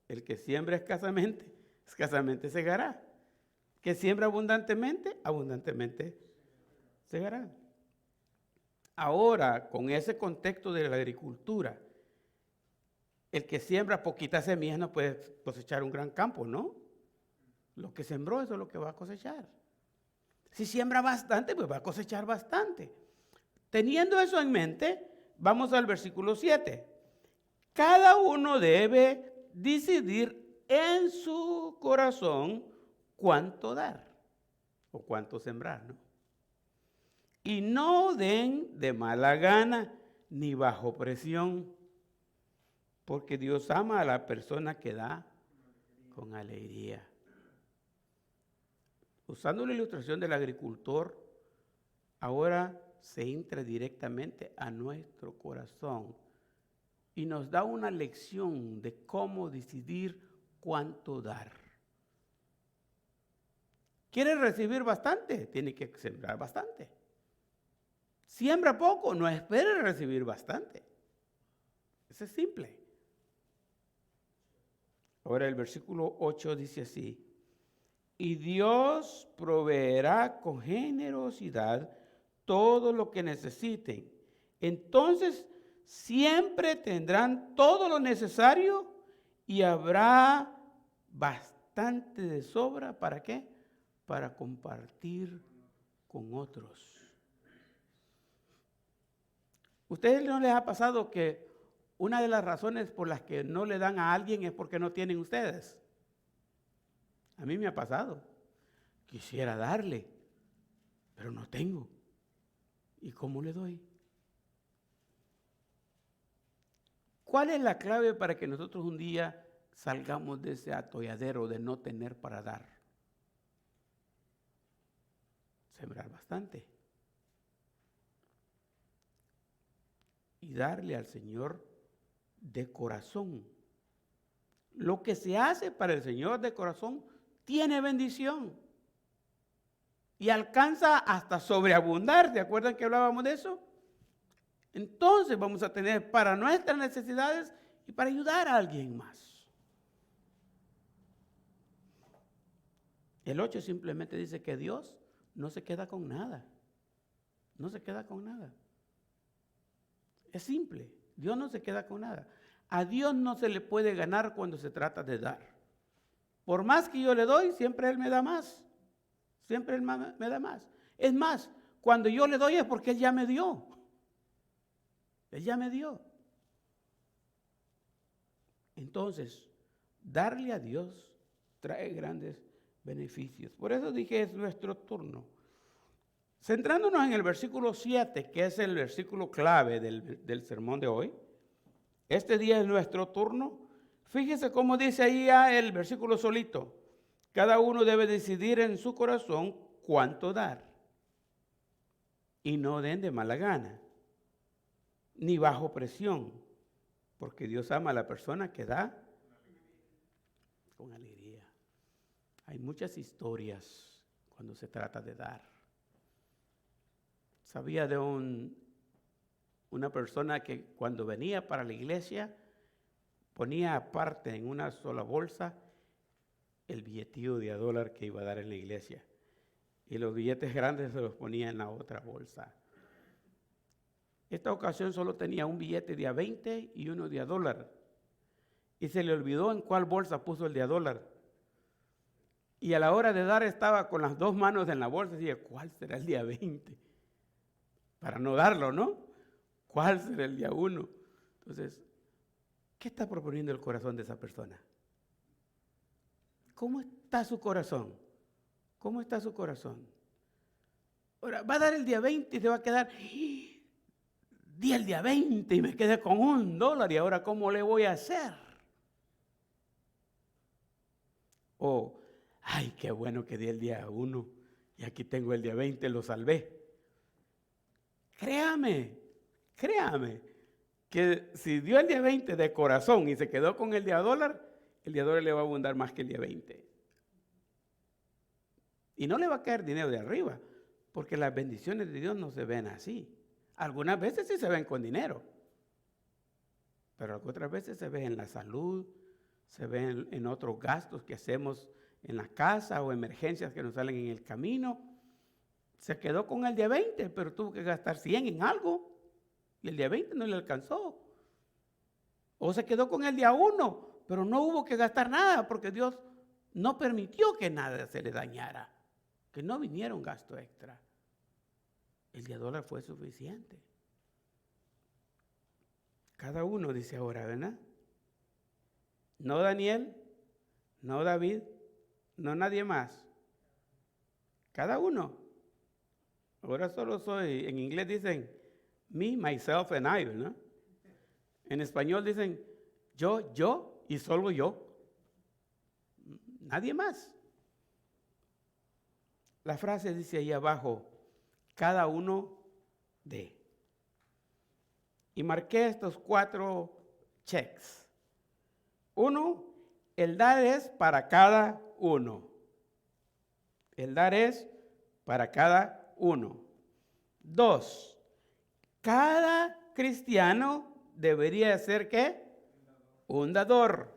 El que siembra escasamente, escasamente segará. Que siembra abundantemente, abundantemente segará. Ahora, con ese contexto de la agricultura, el que siembra poquitas semillas no puede cosechar un gran campo, ¿no? Lo que sembró, eso es lo que va a cosechar. Si siembra bastante, pues va a cosechar bastante. Teniendo eso en mente, vamos al versículo 7. Cada uno debe decidir en su corazón cuánto dar o cuánto sembrar, ¿no? Y no den de mala gana ni bajo presión, porque Dios ama a la persona que da con alegría. Usando la ilustración del agricultor, ahora se entra directamente a nuestro corazón y nos da una lección de cómo decidir cuánto dar. ¿Quiere recibir bastante? Tiene que sembrar bastante. Siembra poco, no espere recibir bastante. Eso es simple. Ahora el versículo 8 dice así: y Dios proveerá con generosidad todo lo que necesiten. Entonces siempre tendrán todo lo necesario y habrá bastante de sobra. ¿Para qué? Para compartir con otros. ¿Ustedes no les ha pasado que una de las razones por las que no le dan a alguien es porque no tienen ustedes? A mí me ha pasado. Quisiera darle, pero no tengo. ¿Y cómo le doy? ¿Cuál es la clave para que nosotros un día salgamos de ese atolladero de no tener para dar? Sembrar bastante. Y darle al Señor de corazón. Lo que se hace para el Señor de corazón tiene bendición. Y alcanza hasta sobreabundar. ¿Se acuerdan que hablábamos de eso? Entonces vamos a tener para nuestras necesidades y para ayudar a alguien más. El 8 simplemente dice que Dios no se queda con nada. No se queda con nada. Es simple. Dios no se queda con nada. A Dios no se le puede ganar cuando se trata de dar. Por más que yo le doy, siempre Él me da más. Siempre Él me da más. Es más, cuando yo le doy es porque Él ya me dio. Él ya me dio. Entonces, darle a Dios trae grandes beneficios. Por eso dije, es nuestro turno. Centrándonos en el versículo 7, que es el versículo clave del sermón de hoy. Este día es nuestro turno. Fíjese cómo dice ahí ya el versículo solito. Cada uno debe decidir en su corazón cuánto dar. Y no den de mala gana, ni bajo presión, porque Dios ama a la persona que da con alegría. Hay muchas historias cuando se trata de dar. Sabía de una persona que cuando venía para la iglesia ponía aparte en una sola bolsa el billetillo de $1 que iba a dar en la iglesia. Y los billetes grandes se los ponía en la otra bolsa. Esta ocasión solo tenía un billete de $20 y uno de $1. Y se le olvidó en cuál bolsa puso el de $1. Y a la hora de dar estaba con las dos manos en la bolsa y decía, ¿cuál será el día 20? Para no darlo, ¿no? ¿Cuál será el día 1? Entonces, ¿qué está proponiendo el corazón de esa persona? ¿Cómo está su corazón? ¿Cómo está su corazón? Ahora, va a dar el día 20 y se va a quedar, di el día 20 y me quedé con $1 y ahora ¿cómo le voy a hacer? O, ay, qué bueno que di el día 1 y aquí tengo el día 20, lo salvé. Créame, que si dio el día 20 de corazón y se quedó con el día $1, el día $1 le va a abundar más que el día 20. Y no le va a caer dinero de arriba, porque las bendiciones de Dios no se ven así. Algunas veces sí se ven con dinero, pero otras veces se ven en la salud, se ven en otros gastos que hacemos en la casa o emergencias que nos salen en el camino. Se quedó con el día 20, pero tuvo que gastar 100 en algo y el día 20 no le alcanzó. O se quedó con el día 1, pero no hubo que gastar nada porque Dios no permitió que nada se le dañara, que no viniera un gasto extra. El día $1 fue suficiente. Cada uno dice ahora, ¿verdad? No Daniel, no David, no nadie más. Cada uno. Ahora solo soy, en inglés dicen me, myself and I, ¿no? En español dicen yo y solo yo. Nadie más. La frase dice ahí abajo, cada uno de. Y marqué estos 4 checks. 1, el dar es para cada uno. El dar es para cada uno. 2, cada cristiano debería ser ¿qué? Un dador.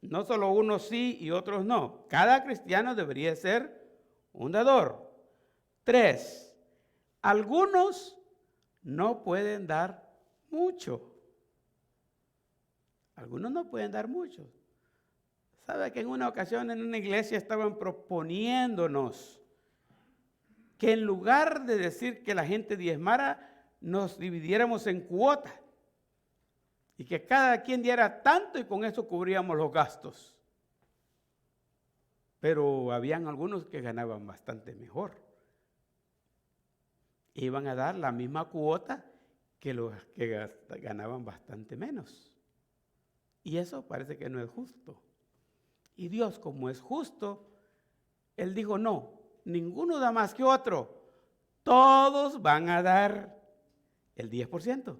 No solo unos sí y otros no. Cada cristiano debería ser un dador. 3, algunos no pueden dar mucho. Algunos no pueden dar mucho. ¿Sabe que en una ocasión en una iglesia estaban proponiéndonos que en lugar de decir que la gente diezmara, nos dividiéramos en cuotas y que cada quien diera tanto y con eso cubríamos los gastos? Pero habían algunos que ganaban bastante mejor. Iban a dar la misma cuota que los que ganaban bastante menos. Y eso parece que no es justo. Y Dios, como es justo, Él dijo, no, ninguno da más que otro. Todos van a dar el 10%.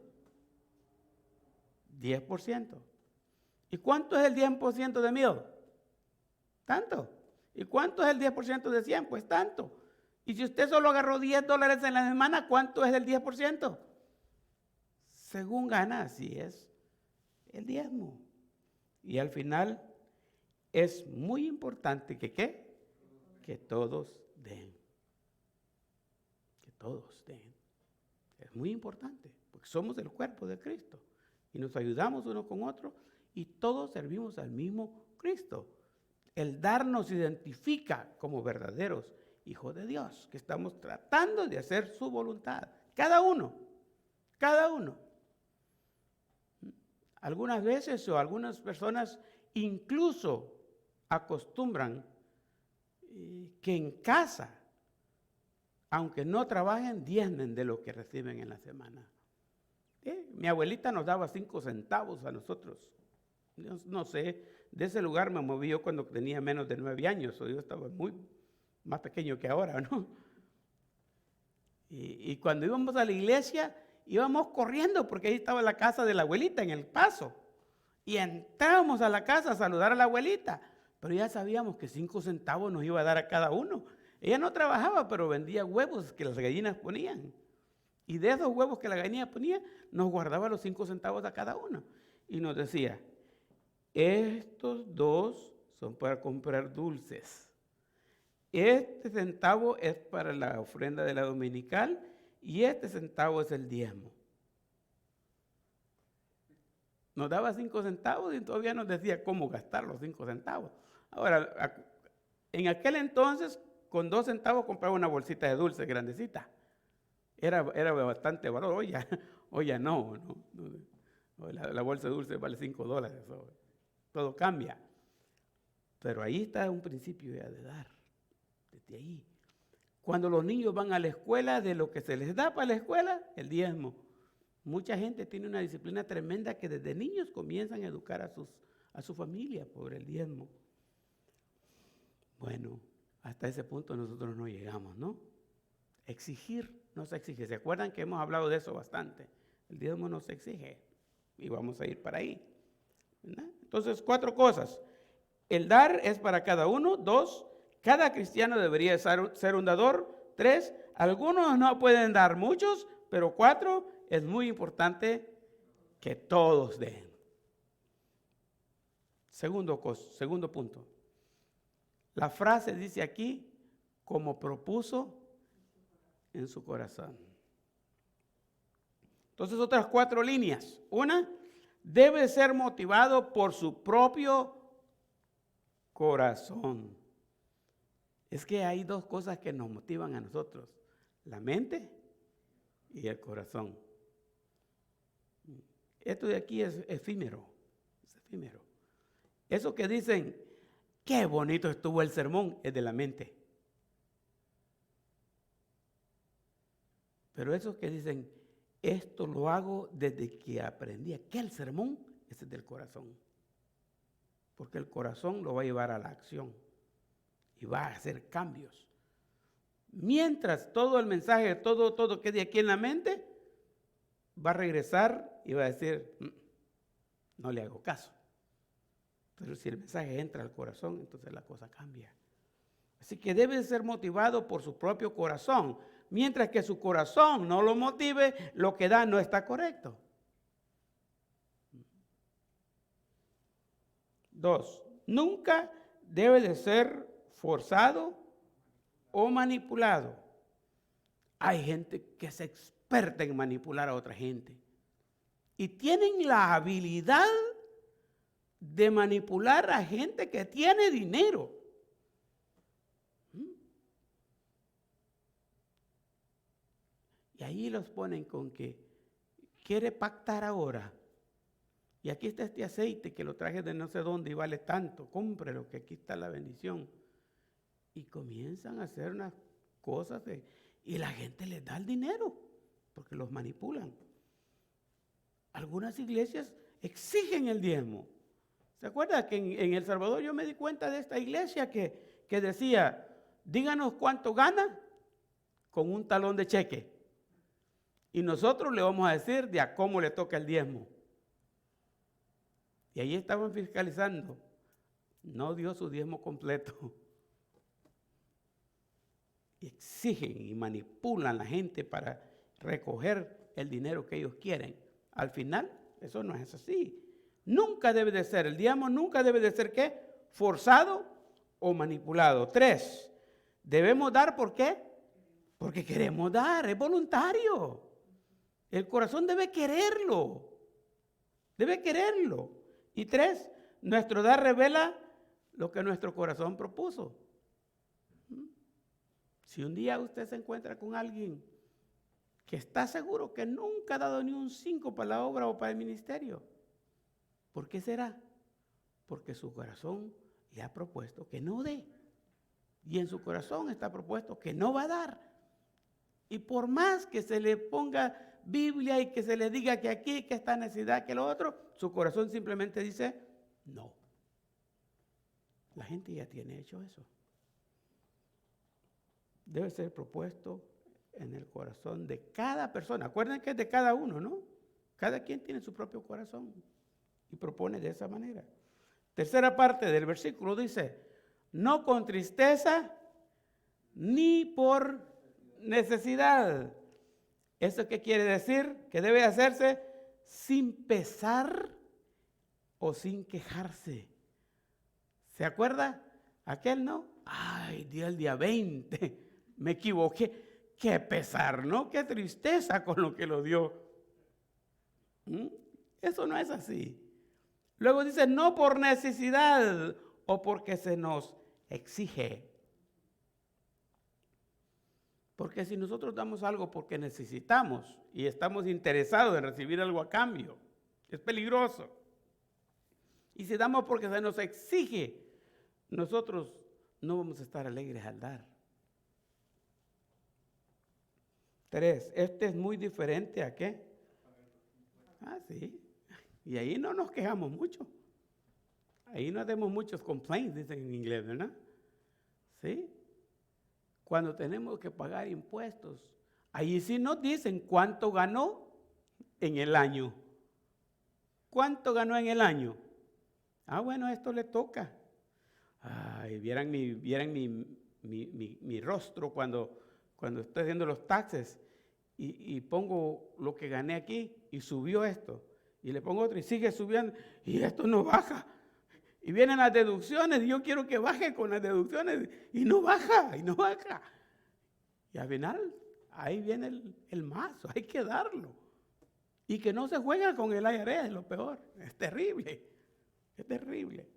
10%. ¿Y cuánto es el 10% de 1000? Tanto. ¿Y cuánto es el 10% de 100? Pues tanto. Y si usted solo agarró $10 en la semana, ¿cuánto es el 10%? Según gana, así es el diezmo. Y al final es muy importante que ¿qué? Que todos den. Que todos den. Es muy importante, porque somos el cuerpo de Cristo. Y nos ayudamos uno con otro y todos servimos al mismo Cristo. El dar nos identifica como verdaderos hijos de Dios, que estamos tratando de hacer su voluntad. Cada uno, cada uno. Algunas veces o algunas personas incluso acostumbran que en casa, aunque no trabajen, diezmen de lo que reciben en la semana. Mi abuelita nos daba 5 centavos a nosotros. Yo no sé, de ese lugar me moví yo cuando tenía menos de 9 años, o yo estaba muy más pequeño que ahora, ¿no? Y cuando íbamos a la iglesia, íbamos corriendo porque ahí estaba la casa de la abuelita en el paso. Y entrábamos a la casa a saludar a la abuelita, pero ya sabíamos que 5 centavos nos iba a dar a cada uno. Ella no trabajaba, pero vendía huevos que las gallinas ponían. Y de esos huevos que la gallina ponía, nos guardaba los 5 centavos a cada uno. Y nos decía, estos 2 son para comprar dulces. Este centavo es para la ofrenda de la dominical y este centavo es el diezmo. Nos daba 5 centavos y todavía nos decía cómo gastar los 5 centavos. Ahora, en aquel entonces, con 2 centavos compraba una bolsita de dulce grandecita. Era bastante valor. Hoy ya no. La bolsa de dulce vale $5. Todo cambia. Pero ahí está un principio ya de dar. Desde ahí. Cuando los niños van a la escuela, de lo que se les da para la escuela, el diezmo. Mucha gente tiene una disciplina tremenda que desde niños comienzan a educar a su familia por el diezmo. Bueno, hasta ese punto nosotros no llegamos, ¿no? Exigir no se exige. ¿Se acuerdan que hemos hablado de eso bastante? El diezmo no se exige y vamos a ir para ahí, ¿verdad? Entonces, 4 cosas. El dar es para cada uno. 2, cada cristiano debería ser un dador. 3, algunos no pueden dar muchos, pero 4, es muy importante que todos den. Segundo punto. La frase dice aquí, como propuso en su corazón. Entonces, otras 4 líneas. 1, debe ser motivado por su propio corazón. Es que hay 2 cosas que nos motivan a nosotros, la mente y el corazón. Esto de aquí es efímero, Eso que dicen, qué bonito estuvo el sermón, es de la mente. Pero esos que dicen, esto lo hago desde que aprendí aquel sermón, ese es del corazón. Porque el corazón lo va a llevar a la acción y va a hacer cambios. Mientras todo el mensaje, todo quede aquí en la mente, va a regresar y va a decir, no le hago caso. Pero si el mensaje entra al corazón, entonces la cosa cambia. Así que debe ser motivado por su propio corazón. Mientras que su corazón no lo motive, lo que da no está correcto. 2. Nunca debe de ser forzado o manipulado. Hay gente que es experta en manipular a otra gente. Y tienen la habilidad de manipular a gente que tiene dinero. Y ahí los ponen con que quiere pactar ahora. Y aquí está este aceite que lo traje de no sé dónde y vale tanto. Cómprelo, que aquí está la bendición. Y comienzan a hacer unas cosas y la gente les da el dinero porque los manipulan. Algunas iglesias exigen el diezmo. ¿Se acuerda que en El Salvador yo me di cuenta de esta iglesia que decía, díganos cuánto gana con un talón de cheque? Y nosotros le vamos a decir de a cómo le toca el diezmo. Y ahí estaban fiscalizando. No dio su diezmo completo. Y exigen y manipulan a la gente para recoger el dinero que ellos quieren. Al final, eso no es así. Nunca debe de ser, el diezmo nunca debe de ser, ¿qué? Forzado o manipulado. 3, debemos dar, ¿por qué? Porque queremos dar, es voluntario. El corazón debe quererlo. Debe quererlo. Y 3, nuestro dar revela lo que nuestro corazón propuso. Si un día usted se encuentra con alguien que está seguro que nunca ha dado ni un 5 para la obra o para el ministerio, ¿por qué será? Porque su corazón le ha propuesto que no dé. Y en su corazón está propuesto que no va a dar. Y por más que se le ponga Biblia y que se le diga que aquí, que esta necesidad, que lo otro, su corazón simplemente dice no. La gente ya tiene hecho eso. Debe ser propuesto en el corazón de cada persona. Acuérdense que es de cada uno, ¿no? Cada quien tiene su propio corazón y propone de esa manera. Tercera parte del versículo dice, no con tristeza ni por necesidad. ¿Eso qué quiere decir? Que debe hacerse sin pesar o sin quejarse. ¿Se acuerda? Aquel, ¿no? Ay, día 20, me equivoqué. Qué pesar, ¿no? Qué tristeza con lo que lo dio. Eso no es así. Luego dice, no por necesidad o porque se nos exige. Porque si nosotros damos algo porque necesitamos y estamos interesados en recibir algo a cambio, es peligroso. Y si damos porque se nos exige, nosotros no vamos a estar alegres al dar. 3, este es muy diferente a ¿qué? Sí. Y ahí no nos quejamos mucho. Ahí no hacemos muchos complaints, dicen en inglés, ¿verdad? Sí. Cuando tenemos que pagar impuestos, ahí sí nos dicen cuánto ganó en el año. ¿Cuánto ganó en el año? Bueno, esto le toca. Ay, vieran mi rostro cuando estoy haciendo los taxes y pongo lo que gané aquí y subió esto. Y le pongo otro y sigue subiendo y esto no baja. Y vienen las deducciones y yo quiero que baje con las deducciones y no baja, y no baja. Y al final, ahí viene el mazo, hay que darlo. Y que no se juega con el IRS, es lo peor. Es terrible, es terrible.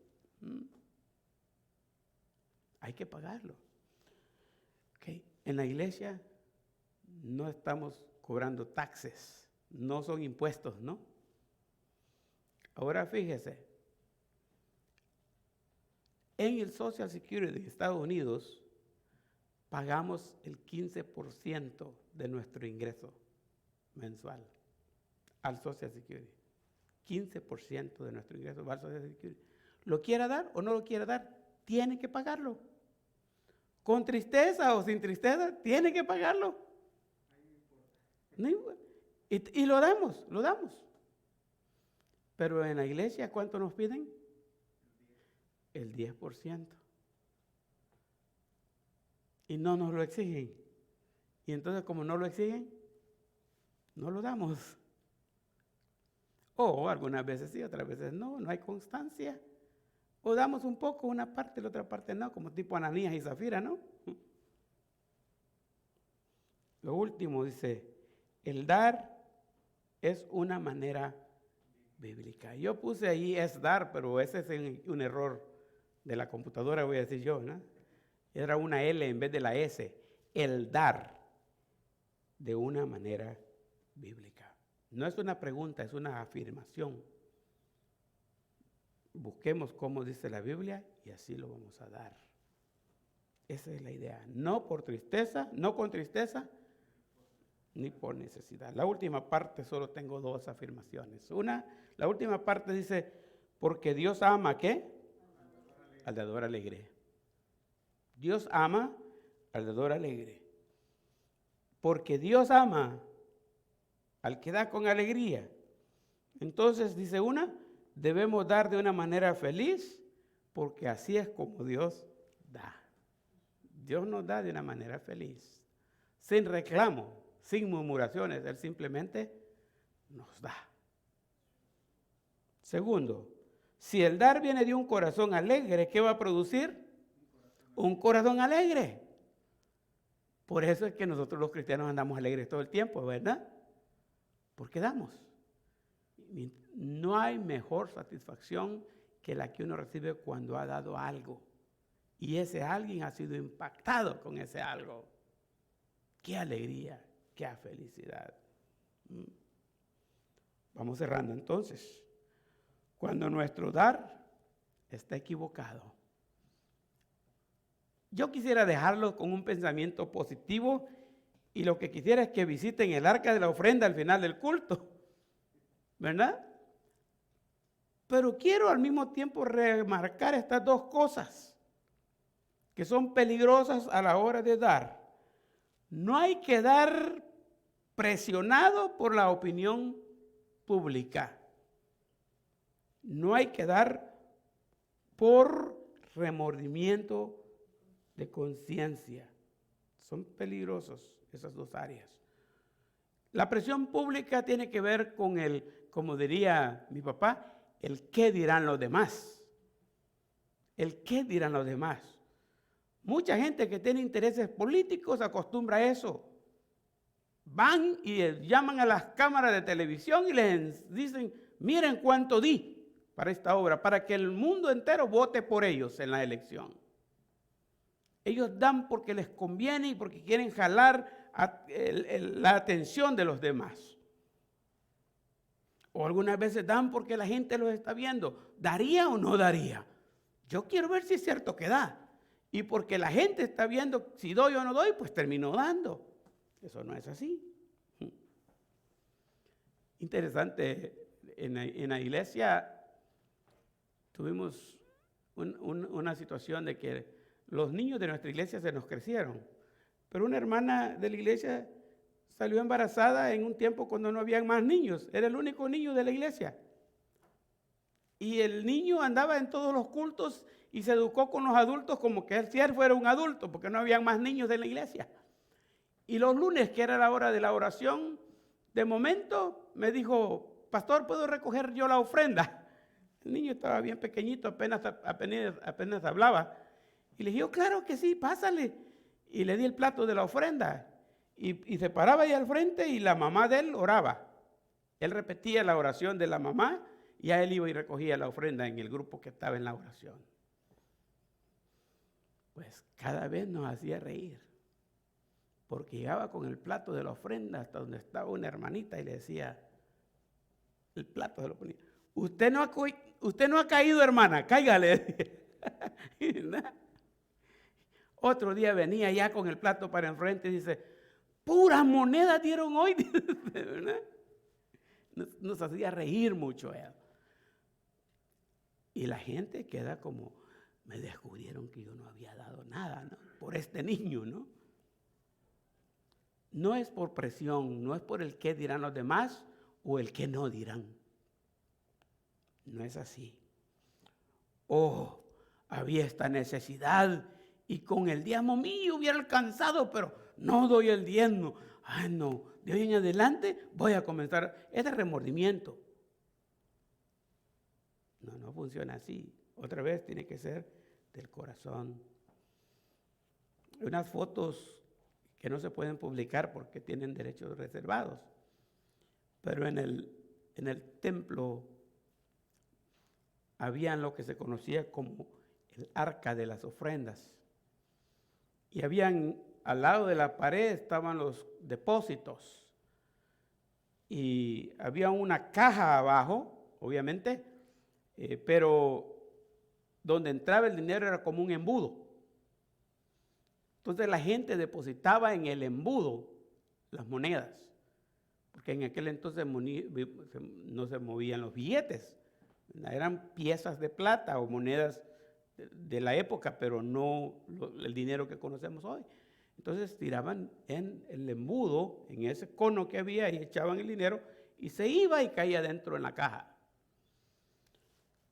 Hay que pagarlo. Okay. En la iglesia no estamos cobrando taxes, no son impuestos, ¿no? Ahora fíjese. En el Social Security de Estados Unidos, pagamos el 15% de nuestro ingreso mensual al Social Security. 15% de nuestro ingreso va al Social Security. ¿Lo quiera dar o no lo quiera dar? Tiene que pagarlo. Con tristeza o sin tristeza, tiene que pagarlo. Y lo damos. Pero en la iglesia, ¿cuánto nos piden? El 10%. Y no nos lo exigen. Y entonces, como no lo exigen, no lo damos. O algunas veces sí, otras veces no hay constancia. O damos un poco, una parte, la otra parte no, como tipo Ananías y Zafira, ¿no? Lo último dice, el dar es una manera bíblica. Yo puse ahí es dar, pero ese es un error de la computadora, voy a decir yo, ¿no? Era una L en vez de la S. El dar de una manera bíblica. No es una pregunta, es una afirmación. Busquemos cómo dice la Biblia y así lo vamos a dar. Esa es la idea. No por tristeza, no con tristeza, ni por necesidad. La última parte solo tengo 2 afirmaciones. La última parte dice, porque Dios ama, ¿qué? Al dador alegre. Dios ama al dador alegre. Porque Dios ama al que da con alegría. Entonces dice debemos dar de una manera feliz, porque así es como Dios da. Dios nos da de una manera feliz, sin reclamo, sin murmuraciones. Él simplemente nos da. Segundo, si el dar viene de un corazón alegre, ¿qué va a producir? Un corazón alegre. Por eso es que nosotros los cristianos andamos alegres todo el tiempo, ¿verdad? Porque damos. No hay mejor satisfacción que la que uno recibe cuando ha dado algo. Y ese alguien ha sido impactado con ese algo. ¡Qué alegría! ¡Qué felicidad! Vamos cerrando entonces. Cuando nuestro dar está equivocado. Yo quisiera dejarlo con un pensamiento positivo y lo que quisiera es que visiten el arca de la ofrenda al final del culto, ¿verdad? Pero quiero al mismo tiempo remarcar estas 2 cosas que son peligrosas a la hora de dar. No hay que dar presionado por la opinión pública. No hay que dar por remordimiento de conciencia. Son peligrosos esas 2 áreas. La presión pública tiene que ver con como diría mi papá, el qué dirán los demás. El qué dirán los demás. Mucha gente que tiene intereses políticos acostumbra a eso. Van y llaman a las cámaras de televisión y les dicen, miren cuánto di para esta obra, para que el mundo entero vote por ellos en la elección. Ellos dan porque les conviene y porque quieren jalar la atención de los demás. O algunas veces dan porque la gente los está viendo. ¿Daría o no daría? Yo quiero ver si es cierto que da. Y porque la gente está viendo si doy o no doy, pues termino dando. Eso no es así. Interesante, en la iglesia tuvimos una situación de que los niños de nuestra iglesia se nos crecieron, pero una hermana de la iglesia salió embarazada en un tiempo cuando no habían más niños, era el único niño de la iglesia. Y el niño andaba en todos los cultos y se educó con los adultos como que él fuera un adulto, porque no habían más niños de la iglesia. Y los lunes, que era la hora de la oración, de momento me dijo, pastor, ¿puedo recoger yo la ofrenda? El niño estaba bien pequeñito, apenas hablaba. Y le dije, claro que sí, pásale. Y le di el plato de la ofrenda. Y se paraba ahí al frente y la mamá de él oraba. Él repetía la oración de la mamá y a él iba y recogía la ofrenda en el grupo que estaba en la oración. Pues cada vez nos hacía reír. Porque llegaba con el plato de la ofrenda hasta donde estaba una hermanita y le decía, el plato se lo ponía. Usted no ha caído, hermana, cáigale. Otro día venía ya con el plato para enfrente y dice, puras monedas dieron hoy, ¿verdad? Nos hacía reír mucho él. Y la gente queda como, me descubrieron que yo no había dado nada, ¿no? Por este niño, ¿no? No es por presión, no es por el qué dirán los demás o el qué no dirán. No es así. Oh, había esta necesidad y con el diezmo mío hubiera alcanzado, pero no doy el diezmo. Ay, no, de hoy en adelante voy a comenzar. Es de remordimiento. No funciona así. Otra vez tiene que ser del corazón. Unas fotos que no se pueden publicar porque tienen derechos reservados. Pero en el templo habían lo que se conocía como el arca de las ofrendas. Y habían, al lado de la pared estaban los depósitos. Y había una caja abajo, obviamente, pero donde entraba el dinero era como un embudo. Entonces la gente depositaba en el embudo las monedas, porque en aquel entonces no se movían los billetes, eran piezas de plata o monedas de la época, pero no el dinero que conocemos hoy. Entonces tiraban en el embudo, en ese cono que había, y echaban el dinero y se iba y caía dentro en la caja.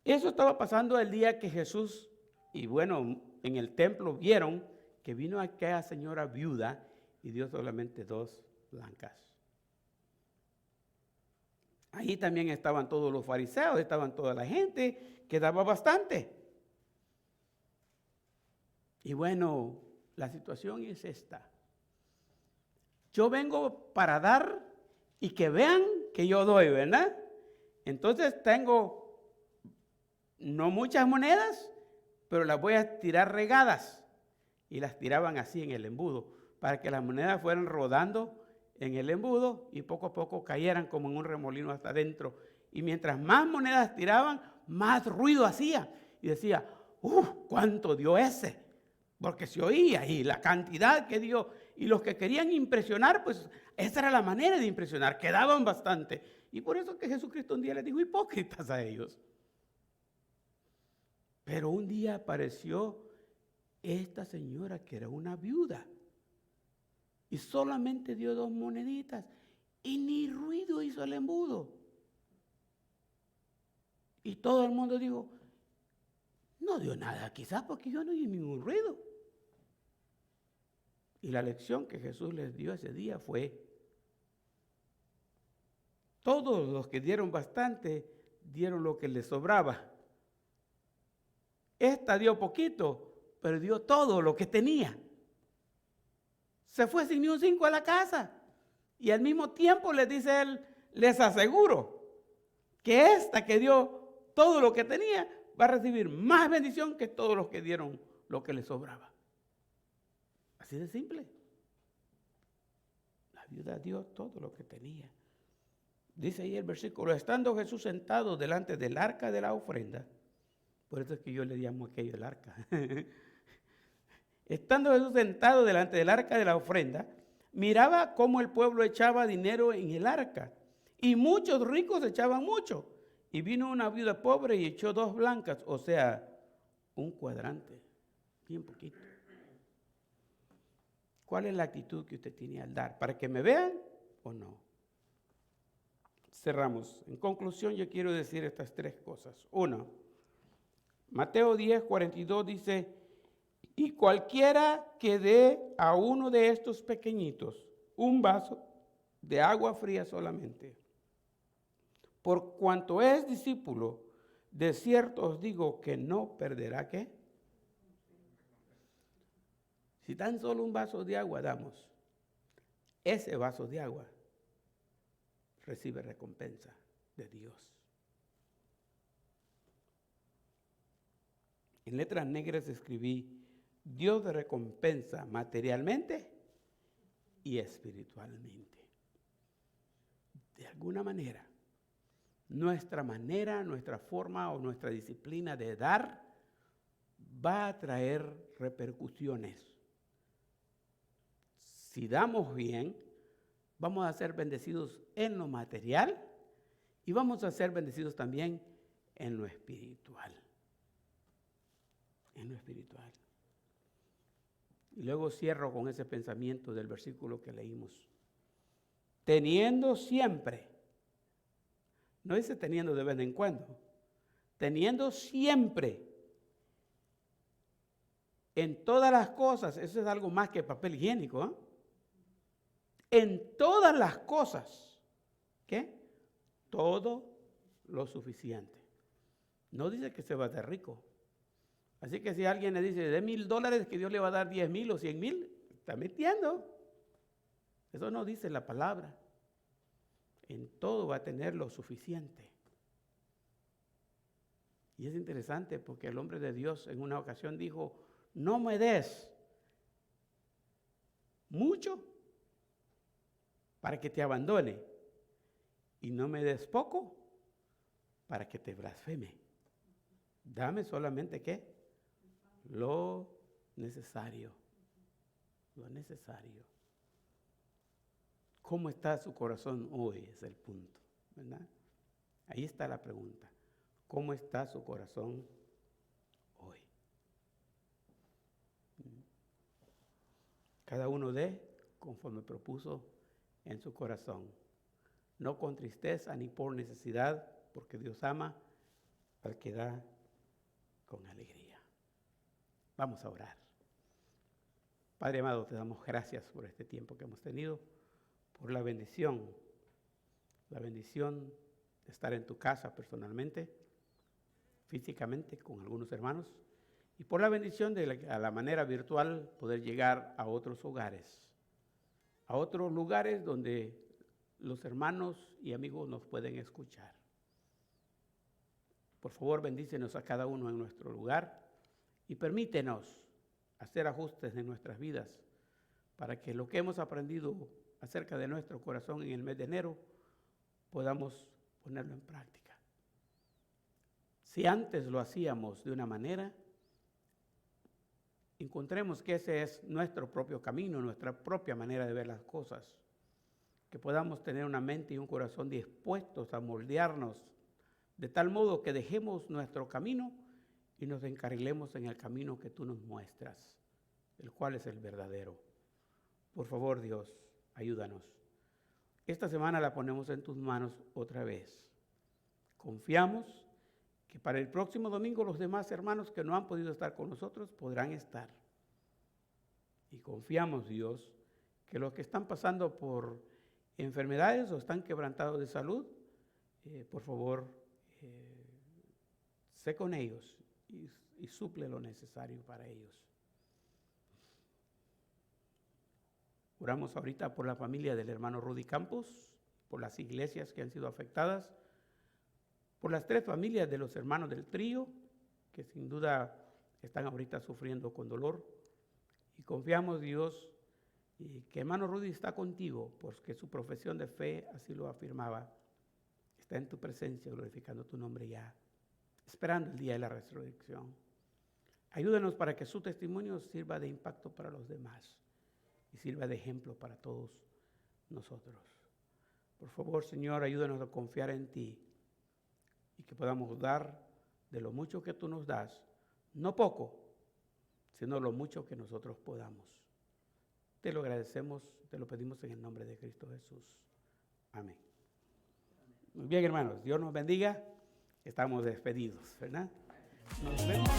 Eso estaba pasando el día que Jesús, y bueno, en el templo vieron que vino aquella señora viuda y dio solamente 2 blancas. Ahí también estaban todos los fariseos, estaban toda la gente, que daba bastante. Y bueno, la situación es esta. Yo vengo para dar y que vean que yo doy, ¿verdad? Entonces tengo no muchas monedas, pero las voy a tirar regadas. Y las tiraban así en el embudo, para que las monedas fueran rodando en el embudo y poco a poco cayeran como en un remolino hasta adentro. Y mientras más monedas tiraban, más ruido hacía. Y decía, ¿cuánto dio ese? Porque se oía y la cantidad que dio. Y los que querían impresionar, pues esa era la manera de impresionar, que daban bastante. Y por eso que Jesucristo un día les dijo hipócritas a ellos. Pero un día apareció esta señora que era una viuda y solamente dio 2 moneditas y ni ruido hizo el embudo. Y todo el mundo dijo, no dio nada quizás porque yo no oí ningún ruido. Y la lección que Jesús les dio ese día fue, todos los que dieron bastante dieron lo que les sobraba. Esta dio poquito, pero dio todo lo que tenía. Se fue sin ni un 5 a la casa. Y al mismo tiempo les dice él, les aseguro que esta que dio todo lo que tenía va a recibir más bendición que todos los que dieron lo que les sobraba. Así de simple. La viuda dio todo lo que tenía. Dice ahí el versículo, estando Jesús sentado delante del arca de la ofrenda, por eso es que yo le llamo aquello el arca. Estando Jesús sentado delante del arca de la ofrenda, miraba cómo el pueblo echaba dinero en el arca. Y muchos ricos echaban mucho. Y vino una viuda pobre y echó 2 blancas, o sea, un cuadrante, bien poquito. ¿Cuál es la actitud que usted tiene al dar? ¿Para que me vean o no? Cerramos. En conclusión, yo quiero decir estas 3 cosas. 1, Mateo 10:42 dice, y cualquiera que dé a uno de estos pequeñitos un vaso de agua fría solamente, por cuanto es discípulo, de cierto os digo que no perderá ¿qué? Si tan solo un vaso de agua damos, ese vaso de agua recibe recompensa de Dios. En letras negras escribí, Dios de recompensa materialmente y espiritualmente. De alguna manera, nuestra forma o nuestra disciplina de dar va a traer repercusiones si damos bien, vamos a ser bendecidos en lo material y vamos a ser bendecidos también en lo espiritual. En lo espiritual. Y luego cierro con ese pensamiento del versículo que leímos. Teniendo siempre, no dice teniendo de vez en cuando, teniendo siempre en todas las cosas, eso es algo más que papel higiénico, ¿eh? En todas las cosas, ¿qué? Todo lo suficiente. No dice que se va a hacer rico. Así que si alguien le dice, de $1,000 que Dios le va a dar 10,000 o 100,000, está mintiendo. Eso no dice la palabra. En todo va a tener lo suficiente. Y es interesante porque el hombre de Dios en una ocasión dijo, no me des mucho para que te abandone y no me des poco para que te blasfeme. Dame solamente ¿qué? Lo necesario. Lo necesario. ¿Cómo está su corazón hoy? Es el punto, ¿verdad? Ahí está la pregunta. ¿Cómo está su corazón hoy? Cada uno dé conforme propuso en su corazón. No con tristeza ni por necesidad, porque Dios ama al que da con alegría. Vamos a orar. Padre amado, te damos gracias por este tiempo que hemos tenido, por la bendición de estar en tu casa personalmente, físicamente con algunos hermanos, y por la bendición de a la manera virtual poder llegar a otros hogares, a otros lugares donde los hermanos y amigos nos pueden escuchar. Por favor, bendícenos a cada uno en nuestro lugar y permítenos hacer ajustes en nuestras vidas para que lo que hemos aprendido acerca de nuestro corazón en el mes de enero podamos ponerlo en práctica. Si antes lo hacíamos de una manera, encontremos que ese es nuestro propio camino, nuestra propia manera de ver las cosas. Que podamos tener una mente y un corazón dispuestos a moldearnos de tal modo que dejemos nuestro camino y nos encarrilemos en el camino que tú nos muestras, el cual es el verdadero. Por favor, Dios, ayúdanos. Esta semana la ponemos en tus manos otra vez. Confiamos que para el próximo domingo los demás hermanos que no han podido estar con nosotros podrán estar. Y confiamos, Dios, que los que están pasando por enfermedades o están quebrantados de salud, por favor, sé con ellos y suple lo necesario para ellos. Oramos ahorita por la familia del hermano Rudy Campos, por las iglesias que han sido afectadas, por las 3 familias de los hermanos del trío, que sin duda están ahorita sufriendo con dolor. Y confiamos, Dios, que hermano Rudy está contigo, porque su profesión de fe así lo afirmaba. Está en tu presencia, glorificando tu nombre ya, esperando el día de la resurrección. Ayúdanos para que su testimonio sirva de impacto para los demás y sirva de ejemplo para todos nosotros. Por favor, Señor, ayúdanos a confiar en ti y que podamos dar de lo mucho que tú nos das, no poco, sino lo mucho que nosotros podamos. Te lo agradecemos, te lo pedimos en el nombre de Cristo Jesús. Amén. Muy bien, hermanos, Dios nos bendiga. Estamos despedidos, ¿verdad? Nos vemos.